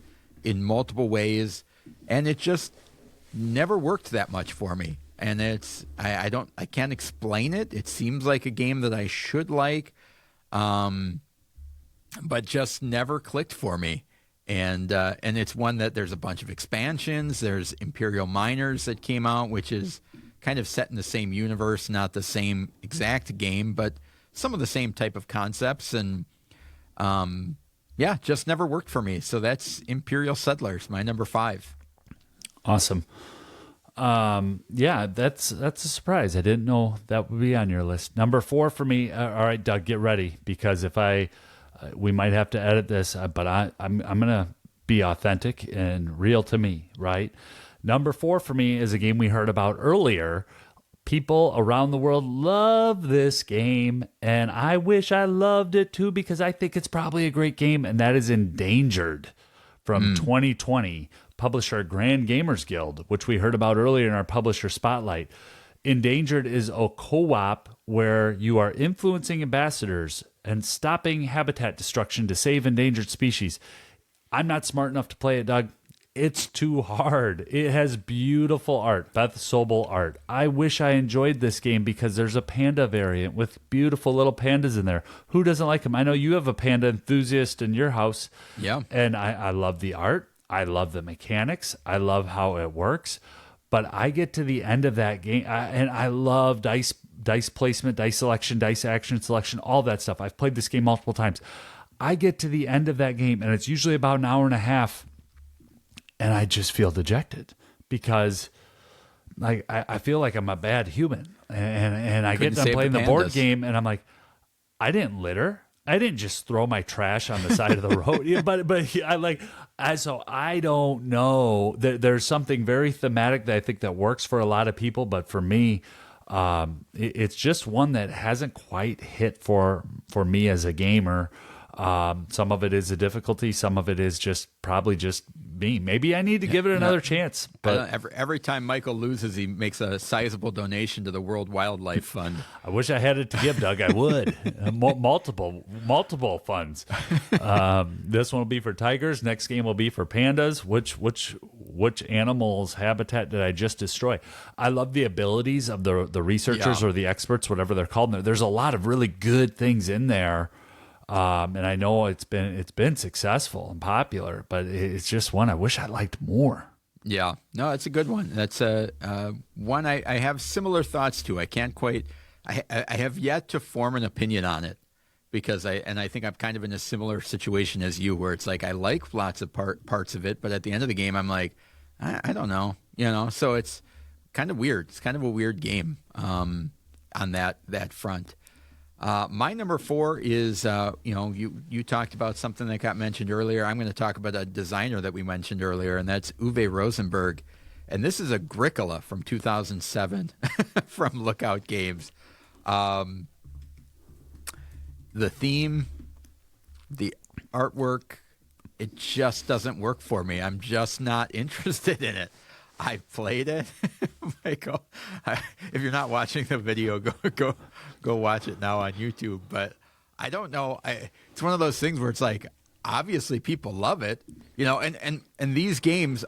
in multiple ways, and it just never worked that much for me. And I can't explain it. It seems like a game that I should like, but just never clicked for me. And it's one that there's a bunch of expansions. There's Imperial Miners that came out, which is kind of set in the same universe, not the same exact game, but some of the same type of concepts. And just never worked for me. So that's Imperial Settlers, my number 5. Awesome. That's a surprise. I didn't know that would be on your list. Number 4 for me. All right, Doug, get ready, because if we might have to edit this, but I'm gonna be authentic and real to me, right? Number 4 for me is a game we heard about earlier. People around the world love this game, and I wish I loved it too because I think it's probably a great game, and that is Endangered from 2020. Publisher Grand Gamers Guild, which we heard about earlier in our publisher spotlight. Endangered is a co-op where you are influencing ambassadors and stopping habitat destruction to save endangered species. I'm not smart enough to play it, Doug. It's too hard. It has beautiful art, Beth Sobel art. I wish I enjoyed this game because there's a panda variant with beautiful little pandas in there. Who doesn't like them? I know you have a panda enthusiast in your house. Yeah. And I love the art. I love the mechanics. I love how it works. But I get to the end of that game, and I love dice placement, dice selection, dice action selection, all that stuff. I've played this game multiple times. I get to the end of that game, and it's usually about an hour and a half, and I just feel dejected because I feel like I'm a bad human. And I get done playing the board game, and I'm like, I didn't litter. I didn't just throw my trash on the side of the road. Yeah, but so I don't know. There's something very thematic that I think that works for a lot of people, but for me, it's just one that hasn't quite hit for me as a gamer. Some of it is a difficulty. Some of it is probably just me. Maybe I need to give it another chance. But every time Michael loses, he makes a sizable donation to the World Wildlife Fund. I wish I had it to give, Doug. I would. multiple funds. This one will be for tigers. Next game will be for pandas. Which which animal's habitat did I just destroy? I love the abilities of the researchers or the experts, whatever they're called. There's a lot of really good things in there. And I know it's been successful and popular, but it's just one I wish I liked more. Yeah, no, it's a good one. That's one I have similar thoughts to. I can't quite. I have yet to form an opinion on it because I think I'm kind of in a similar situation as you, where it's like I like lots of parts of it, but at the end of the game, I'm like, I don't know, So it's kind of weird. It's kind of a weird game on that front. My number 4 is, you talked about something that got mentioned earlier. I'm going to talk about a designer that we mentioned earlier, and that's Uwe Rosenberg. And this is Agricola from 2007 from Lookout Games. The theme, the artwork, it just doesn't work for me. I'm just not interested in it. I played it. Michael, if you're not watching the video, go watch it now on YouTube. But I don't know. It's one of those things where it's like, obviously people love it, and these games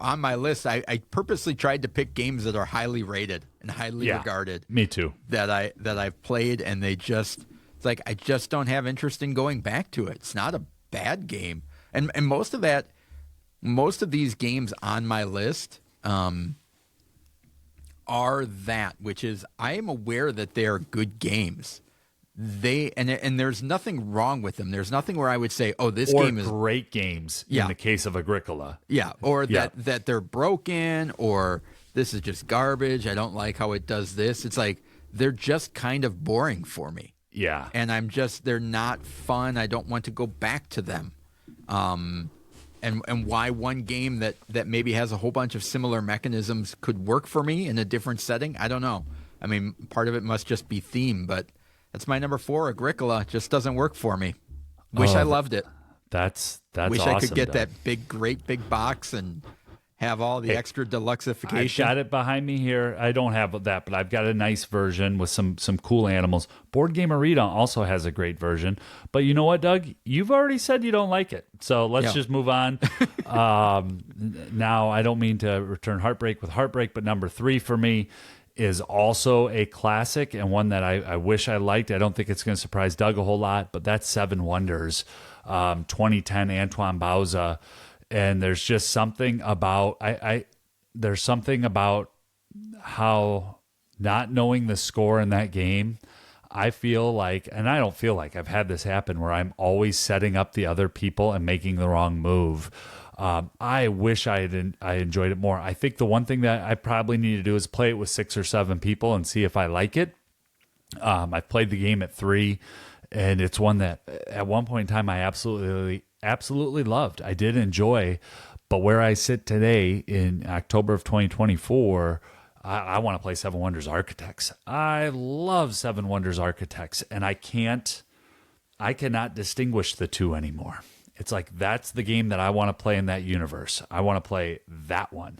on my list, I purposely tried to pick games that are highly rated and highly regarded. Me too. That I've played, and it's like I just don't have interest in going back to it. It's not a bad game, and most of these games on my list are that, which is I am aware that they are good games. And there's nothing wrong with them. There's nothing where I would say, oh, this game is great games in the case of Agricola. Yeah, or that they're broken, or this is just garbage. I don't like how it does this. It's like they're just kind of boring for me. Yeah. And they're not fun. I don't want to go back to them. And why one game that maybe has a whole bunch of similar mechanisms could work for me in a different setting, I don't know. I mean, part of it must just be theme, but that's my number 4. Agricola just doesn't work for me. Wish I loved it. That's Wish awesome, I could get Doug. that great big box and have all the extra deluxeification. I've got it behind me here. I don't have that, but I've got a nice version with some cool animals. Board Game Arena also has a great version. But you know what, Doug? You've already said you don't like it. So let's just move on. Now, I don't mean to return heartbreak with heartbreak, but number 3 for me is also a classic and one that I wish I liked. I don't think it's going to surprise Doug a whole lot, but that's Seven Wonders, 2010 Antoine Bauza. And there's just something about there's something about how not knowing the score in that game, I feel like, and I don't feel like I've had this happen where I'm always setting up the other people and making the wrong move. I wish I enjoyed it more. I think the one thing that I probably need to do is play it with 6 or 7 people and see if I like it. I've played the game at 3, and it's one that at one point in time I absolutely loved. I did enjoy, but where I sit today in October of 2024, I want to play Seven Wonders Architects. I love Seven Wonders Architects, and I cannot distinguish the two anymore. It's like that's the game that I want to play in that universe. I want to play that one.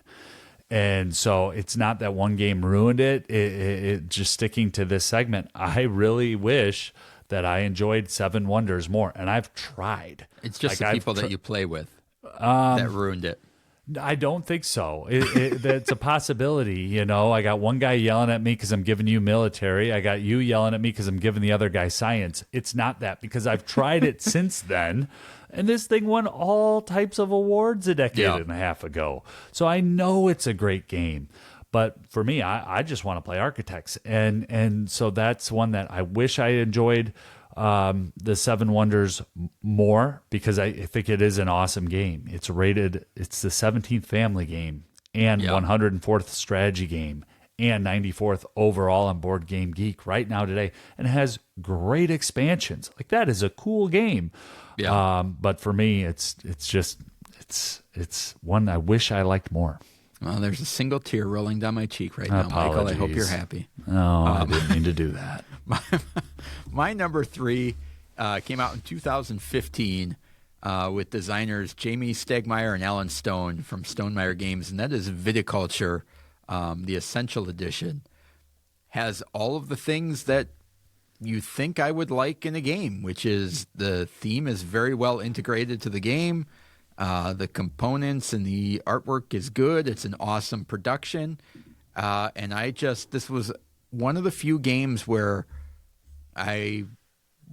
And so it's not that one game ruined it. It just sticking to this segment. I really wish that I enjoyed Seven Wonders more, and I've tried. It's just the people that you play with that ruined it. I don't think so. It's a possibility. I got one guy yelling at me because I'm giving you military. I got you yelling at me because I'm giving the other guy science. It's not that, because I've tried it since then, and this thing won all types of awards a decade and a half ago. So I know it's a great game. But for me, I just want to play Architects. And so that's one that I wish I enjoyed the Seven Wonders more, because I think it is an awesome game. It's rated, it's the 17th family game and 104th strategy game and 94th overall on Board Game Geek right now today, and it has great expansions. Like, that is a cool game. Yeah. But for me, it's one I wish I liked more. Well, there's a single tear rolling down my cheek right now, Michael. I hope you're happy. No, I didn't mean to do that. My number 3 came out in 2015 with designers Jamie Stegmaier and Alan Stone from Stonemaier Games, and that is Viticulture, the Essential Edition. Has all of the things that you think I would like in a game, which is the theme is very well integrated to the game. The components and the artwork is good. It's an awesome production. And this was one of the few games where I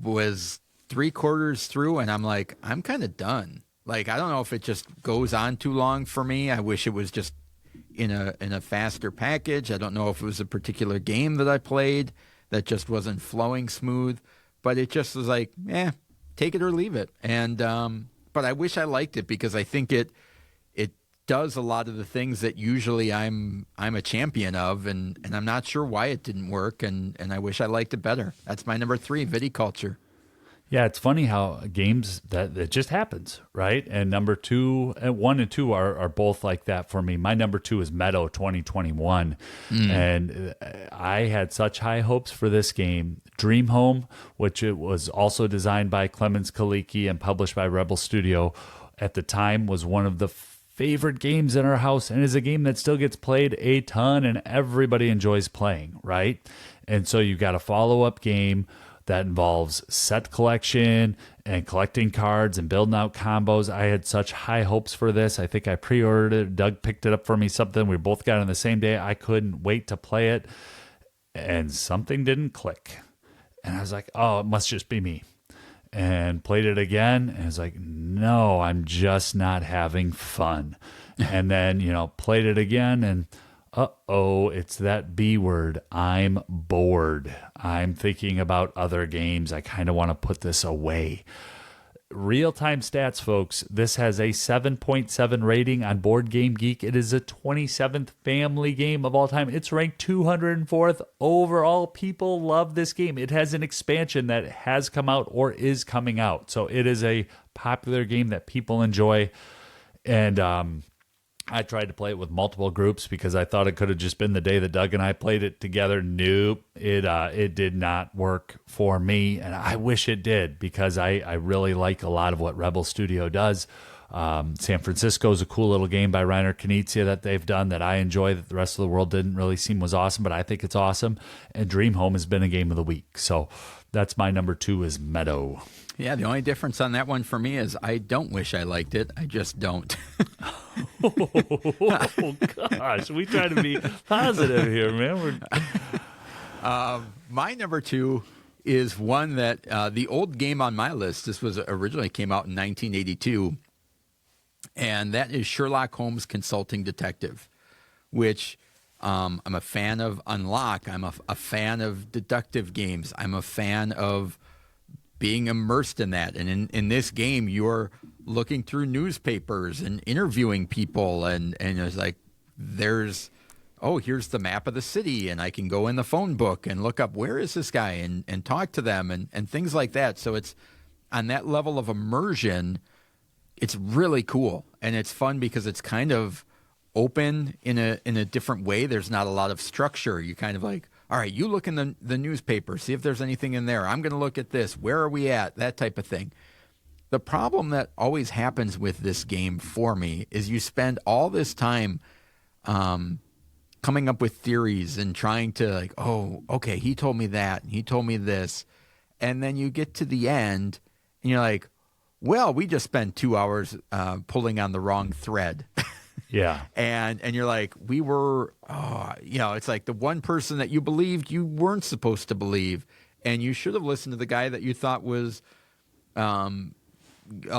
was 3/4 through and I'm like, I'm kind of done. Like, I don't know if it just goes on too long for me. I wish it was just in a faster package. I don't know if it was a particular game that I played that just wasn't flowing smooth, but it just was like, take it or leave it. And but I wish I liked it because I think it does a lot of the things that usually I'm a champion of, and I'm not sure why it didn't work, and I wish I liked it better. That's my number 3, viticulture. Yeah, it's funny how games that it just happens, right? And number 2, 1 and 2 are both like that for me. My number 2 is Meadow 2021, and I had such high hopes for this game. Dream Home, which it was also designed by Clemens Kaliki and published by Rebel Studio, at the time was one of the favorite games in our house, and is a game that still gets played a ton, and everybody enjoys playing, right? And so you got a follow-up game that involves set collection and collecting cards and building out combos. I had such high hopes for this. I think I pre-ordered it. Doug picked it up for me, something we both got on the same day. I couldn't wait to play it, and something didn't click. And I was like, oh, it must just be me. And played it again, and it's like, no, I'm just not having fun. And then, played it again, and it's that B word. I'm bored. I'm thinking about other games. I kind of want to put this away. Real-time stats, folks. This has a 7.7 rating on Board Game Geek. It is a 27th family game of all time. It's ranked 204th overall. People love this game. It has an expansion that has come out or is coming out. So it is a popular game that people enjoy. And I tried to play it with multiple groups because I thought it could have just been the day that Doug and I played it together. Nope, it did not work for me, and I wish it did because I really like a lot of what Rebel Studio does. San Francisco is a cool little game by Reiner Knizia that they've done that I enjoy that the rest of the world didn't really seem was awesome, but I think it's awesome. And Dream Home has been a game of the week, so that's my number 2 is Meadow. Yeah, the only difference on that one for me is I don't wish I liked it. I just don't. Oh, gosh. We try to be positive here, man. My number 2 is one that the old game on my list, this was originally came out in 1982, and that is Sherlock Holmes Consulting Detective, which I'm a fan of Unlock. I'm a fan of deductive games. I'm a fan of being immersed in that. And in this game, you're looking through newspapers and interviewing people. And it's like, here's the map of the city. And I can go in the phone book and look up, where is this guy? And talk to them and things like that. So it's on that level of immersion, it's really cool. And it's fun because it's kind of open in a different way. There's not a lot of structure. You kind of like, all right, you look in the newspaper, see if there's anything in there. I'm going to look at this. Where are we at? That type of thing. The problem that always happens with this game for me is you spend all this time coming up with theories and trying to like, oh, okay, he told me that, and he told me this. And then you get to the end, and you're like, well, we just spent 2 hours pulling on the wrong thread. Yeah. And you're like, we were, it's like the one person that you believed you weren't supposed to believe. And you should have listened to the guy that you thought was a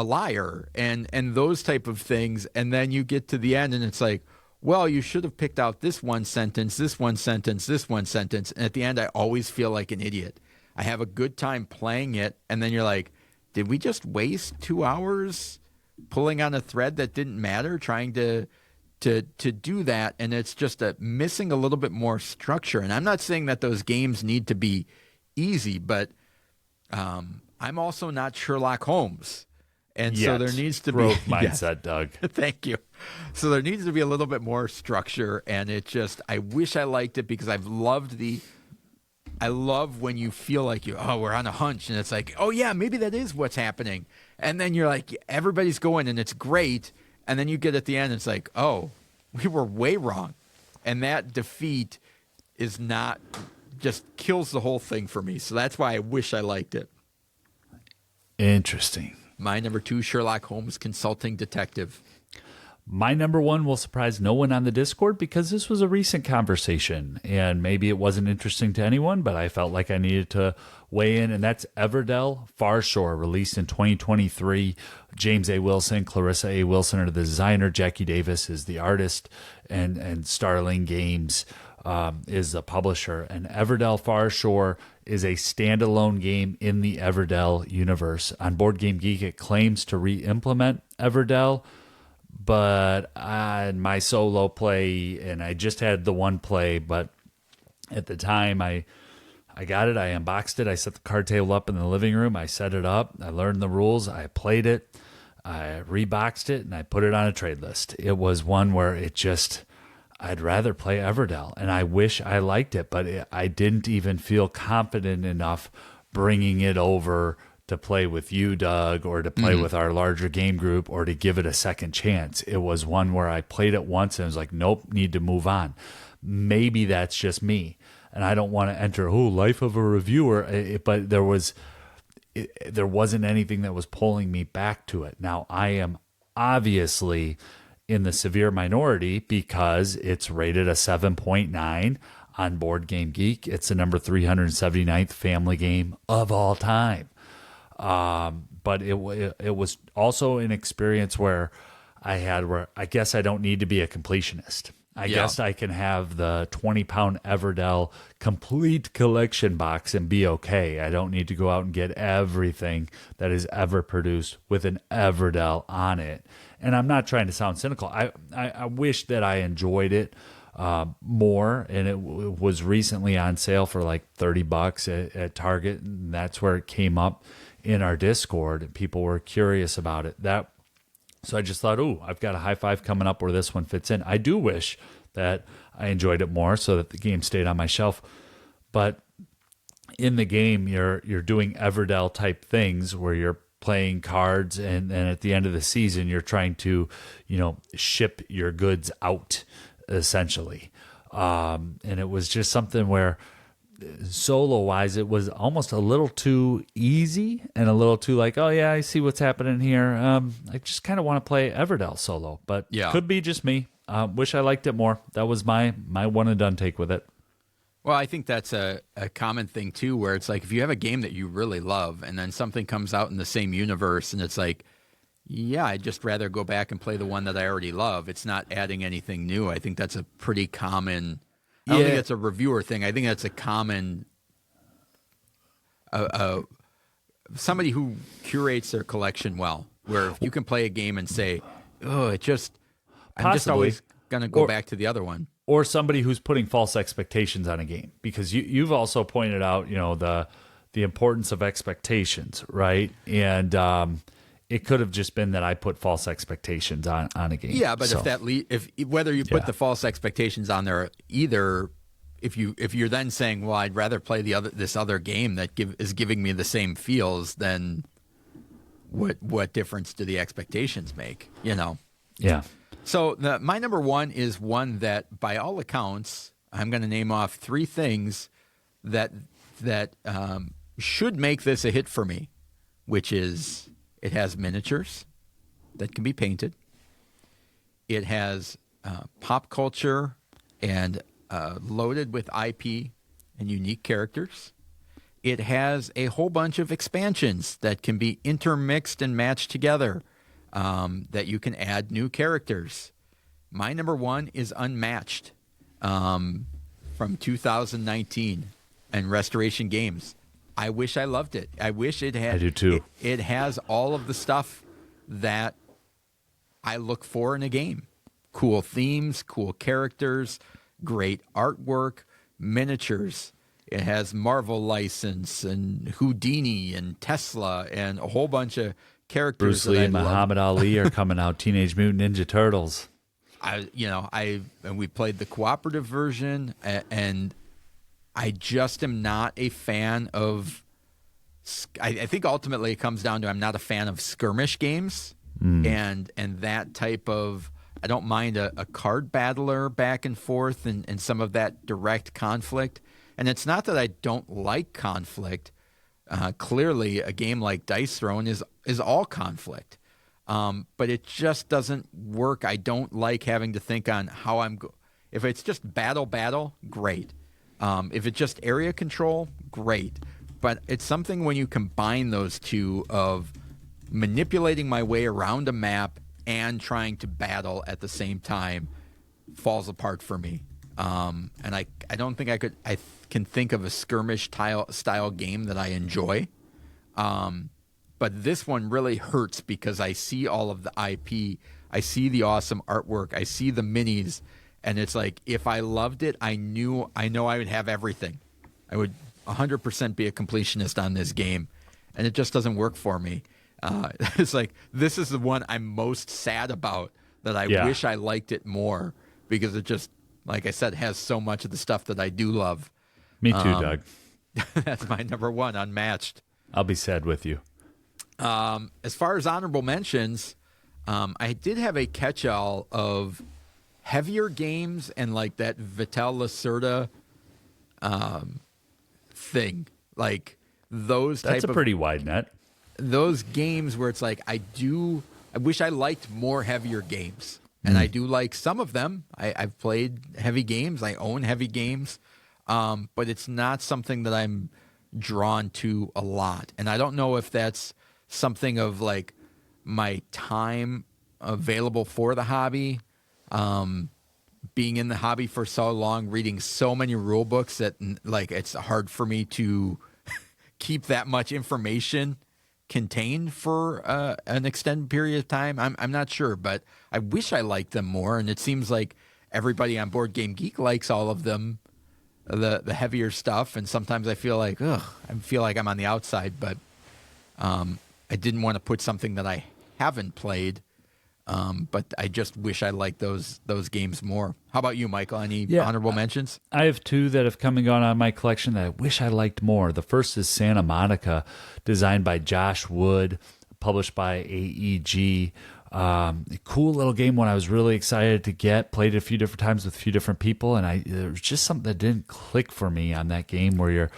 liar and those type of things. And then you get to the end and it's like, well, you should have picked out this one sentence, this one sentence, this one sentence. And at the end, I always feel like an idiot. I have a good time playing it. And then you're like, did we just waste 2 hours pulling on a thread that didn't matter, trying to do that? And it's just missing a little bit more structure. And I'm not saying that those games need to be easy, but I'm also not Sherlock Holmes. And so there needs to be mindset, Doug. Thank you. So there needs to be a little bit more structure. And I wish I liked it because I love when you feel like we're on a hunch and it's like, oh yeah, maybe that is what's happening. And then you're like, everybody's going and it's great. And then you get at the end, it's like, oh, we were way wrong. And that defeat is not, just kills the whole thing for me. So that's why I wish I liked it. Interesting. My number 2, Sherlock Holmes Consulting Detective. My number 1 will surprise no one on the Discord because this was a recent conversation and maybe it wasn't interesting to anyone, but I felt like I needed to weigh in, and that's Everdell Far Shore, released in 2023. James A. Wilson, Clarissa A. Wilson are the designer. Jackie Davis is the artist, and Starling Games is the publisher. And Everdell Far Shore is a standalone game in the Everdell universe. On Board Game Geek, it claims to re-implement Everdell, but on my solo play, and I just had the one play, but at the time I got it, I unboxed it, I set the card table up in the living room, I set it up, I learned the rules, I played it, I reboxed it, and I put it on a trade list. It was one where I'd rather play Everdell, and I wish I liked it, but I didn't even feel confident enough bringing it over to play with you, Doug, or to play with our larger game group, or to give it a second chance. It was one where I played it once and was like, nope, need to move on. Maybe that's just me, and I don't want to enter, life of a reviewer, but there wasn't anything that was pulling me back to it. Now, I am obviously in the severe minority because it's rated a 7.9 on Board Game Geek. It's the number 379th family game of all time. But it was also an experience where I guess I don't need to be a completionist. I guess I can have the 20-pound Everdell complete collection box and be okay. I don't need to go out and get everything that is ever produced with an Everdell on it. And I'm not trying to sound cynical. I wish that I enjoyed it more, and it was recently on sale for like $30 at Target, and that's where it came up in our Discord, and people were curious about it. So I just thought, I've got a high five coming up where this one fits in. I do wish that I enjoyed it more so that the game stayed on my shelf. But in the game, you're doing Everdell type things where you're playing cards, and at the end of the season, you're trying to, ship your goods out, essentially. And it was just something where solo-wise, it was almost a little too easy and a little too like, oh, yeah, I see what's happening here. I just kind of want to play Everdell solo, but could be just me. Wish I liked it more. That was my one-and-done take with it. Well, I think that's a common thing, too, where it's like if you have a game that you really love and then something comes out in the same universe and it's like, yeah, I'd just rather go back and play the one that I already love. It's not adding anything new. I think that's a pretty common... I don't think that's a reviewer thing. I think that's a common somebody who curates their collection well, where if you can play a game and say, I'm just always going to go back to the other one. Or somebody who's putting false expectations on a game, because you've also pointed out, the importance of expectations, right? And it could have just been that I put false expectations on a game. Yeah, but if whether you put the false expectations on there, either if you're then saying, well, I'd rather play this other game that is giving me the same feels, then what difference do the expectations make? Yeah. So my number 1 is one that, by all accounts, I'm going to name off 3 things that should make this a hit for me, which is it has miniatures that can be painted. It has pop culture and loaded with IP and unique characters. It has a whole bunch of expansions that can be intermixed and matched together. That you can add new characters. My number 1 is Unmatched from 2019 and Restoration Games. I wish I loved it. I wish it had. I do too. It has all of the stuff that I look for in a game. Cool themes, cool characters, great artwork, miniatures. It has Marvel license and Houdini and Tesla and a whole bunch of characters. Bruce Lee and Muhammad Ali are coming out. Teenage Mutant Ninja Turtles. And we played the cooperative version, and I just am not a fan of. I think ultimately it comes down to I'm not a fan of skirmish games and that type of. I don't mind a card battler back and forth and some of that direct conflict. And it's not that I don't like conflict. Clearly, a game like Dice Throne is all conflict, but it just doesn't work. I don't like having to think on how if it's just battle, great. If it's just area control, great. But it's something when you combine those two of manipulating my way around a map and trying to battle at the same time falls apart for me. And I don't think I can think of a skirmish style game that I enjoy. But this one really hurts because I see all of the IP. I see the awesome artwork. I see the minis. And it's like, if I loved it, I know I would have everything. I would 100% be a completionist on this game. And it just doesn't work for me. It's like, this is the one I'm most sad about, that I wish I liked it more, because it just, like I said, has so much of the stuff that I do love. Me too, Doug. That's my number one, Unmatched. I'll be sad with you. As far as honorable mentions, I did have a catch-all of heavier games and like that Vital Lacerda thing. Like those type of... That's a pretty wide net. Those games where it's like, I wish I liked more heavier games. And I do like some of them. I've played heavy games. I own heavy games. But it's not something that I'm drawn to a lot. And I don't know if that's something of like my time available for the hobby, being in the hobby for so long, reading so many rule books that like it's hard for me to keep that much information contained for an extended period of time. I'm not sure, but I wish I liked them more. And it seems like everybody on Board Game Geek likes all of them, the heavier stuff. And sometimes I feel like, I feel like I'm on the outside, but I didn't want to put something that I haven't played. But I just wish I liked those games more. How about you, Michael? Any honorable mentions? I have two that have come and gone on my collection that I wish I liked more. The first is Santa Monica, designed by Josh Wood, published by AEG. Cool little game, one I was really excited to get. Played it a few different times with a few different people, and there was just something that didn't click for me on that game, where you're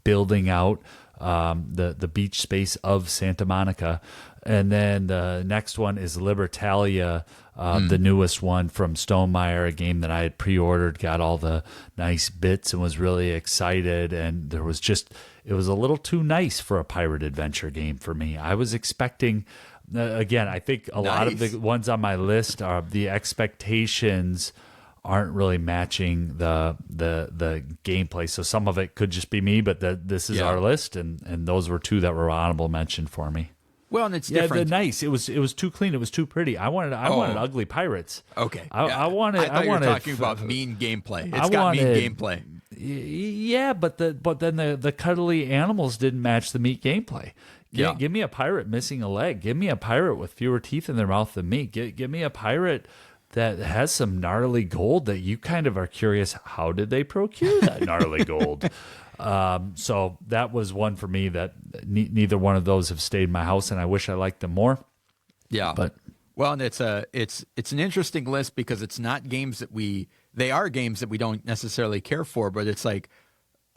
building out the beach space of Santa Monica. And then the next one is Libertalia, the newest one from Stonemaier, a game that I had pre-ordered, got all the nice bits and was really excited. And it was a little too nice for a pirate adventure game for me. I was expecting, again, I think a lot of the ones on my list are the expectations aren't really matching the gameplay. So some of it could just be me, but this is our list, and those were two that were honorable mention for me. Well, and it's different. Nice. It was too clean. It was too pretty. I wanted ugly pirates. Okay. I wanted. I thought you were talking about mean gameplay. It's got mean gameplay. Yeah, but then the cuddly animals didn't match the meat gameplay. Give me a pirate missing a leg. Give me a pirate with fewer teeth in their mouth than me. Give me a pirate that has some gnarly gold that you kind of are curious, how did they procure that gnarly gold? So that was one for me that neither one of those have stayed in my house, and I wish I liked them more. Yeah. But well, and it's an interesting list because it's not games they are games that we don't necessarily care for, but it's like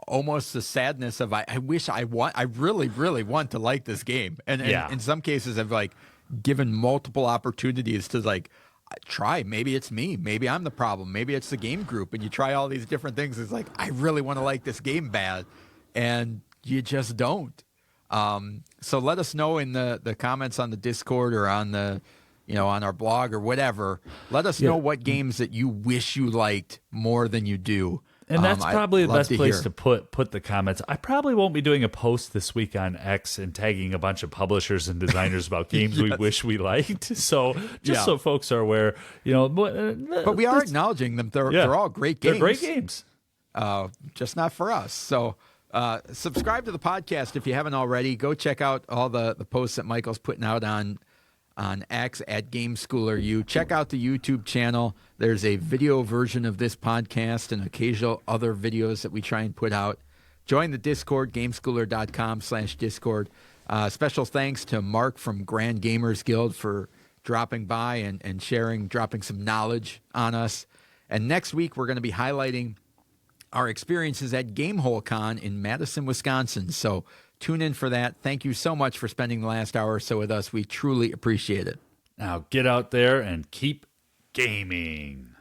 almost the sadness of I really, really want to like this game. And in some cases I've like given multiple opportunities to like try. Maybe it's me. Maybe I'm the problem. Maybe it's the game group. And you try all these different things. It's like, I really want to like this game bad. And you just don't. So let us know in the comments on the Discord or on the, on our blog or whatever. Let us know what games that you wish you liked more than you do. And that's probably the best place to put the comments. I probably won't be doing a post this week on X and tagging a bunch of publishers and designers about games we wish we liked. So so folks are aware, but we are acknowledging them. They're all great games. They're great games. Just not for us. So subscribe to the podcast if you haven't already. Go check out all the posts that Michael's putting out on X at GameSchoolerU. Check out the YouTube channel. There's a video version of this podcast and occasional other videos that we try and put out. Join the Discord, gameschooler.com/Discord. Special thanks to Mark from Grand Gamers Guild for dropping by and dropping some knowledge on us. And next week, we're going to be highlighting our experiences at GameholeCon in Madison, Wisconsin. So Tune in for that. Thank you so much for spending the last hour or so with us. We truly appreciate it. Now get out there and keep gaming.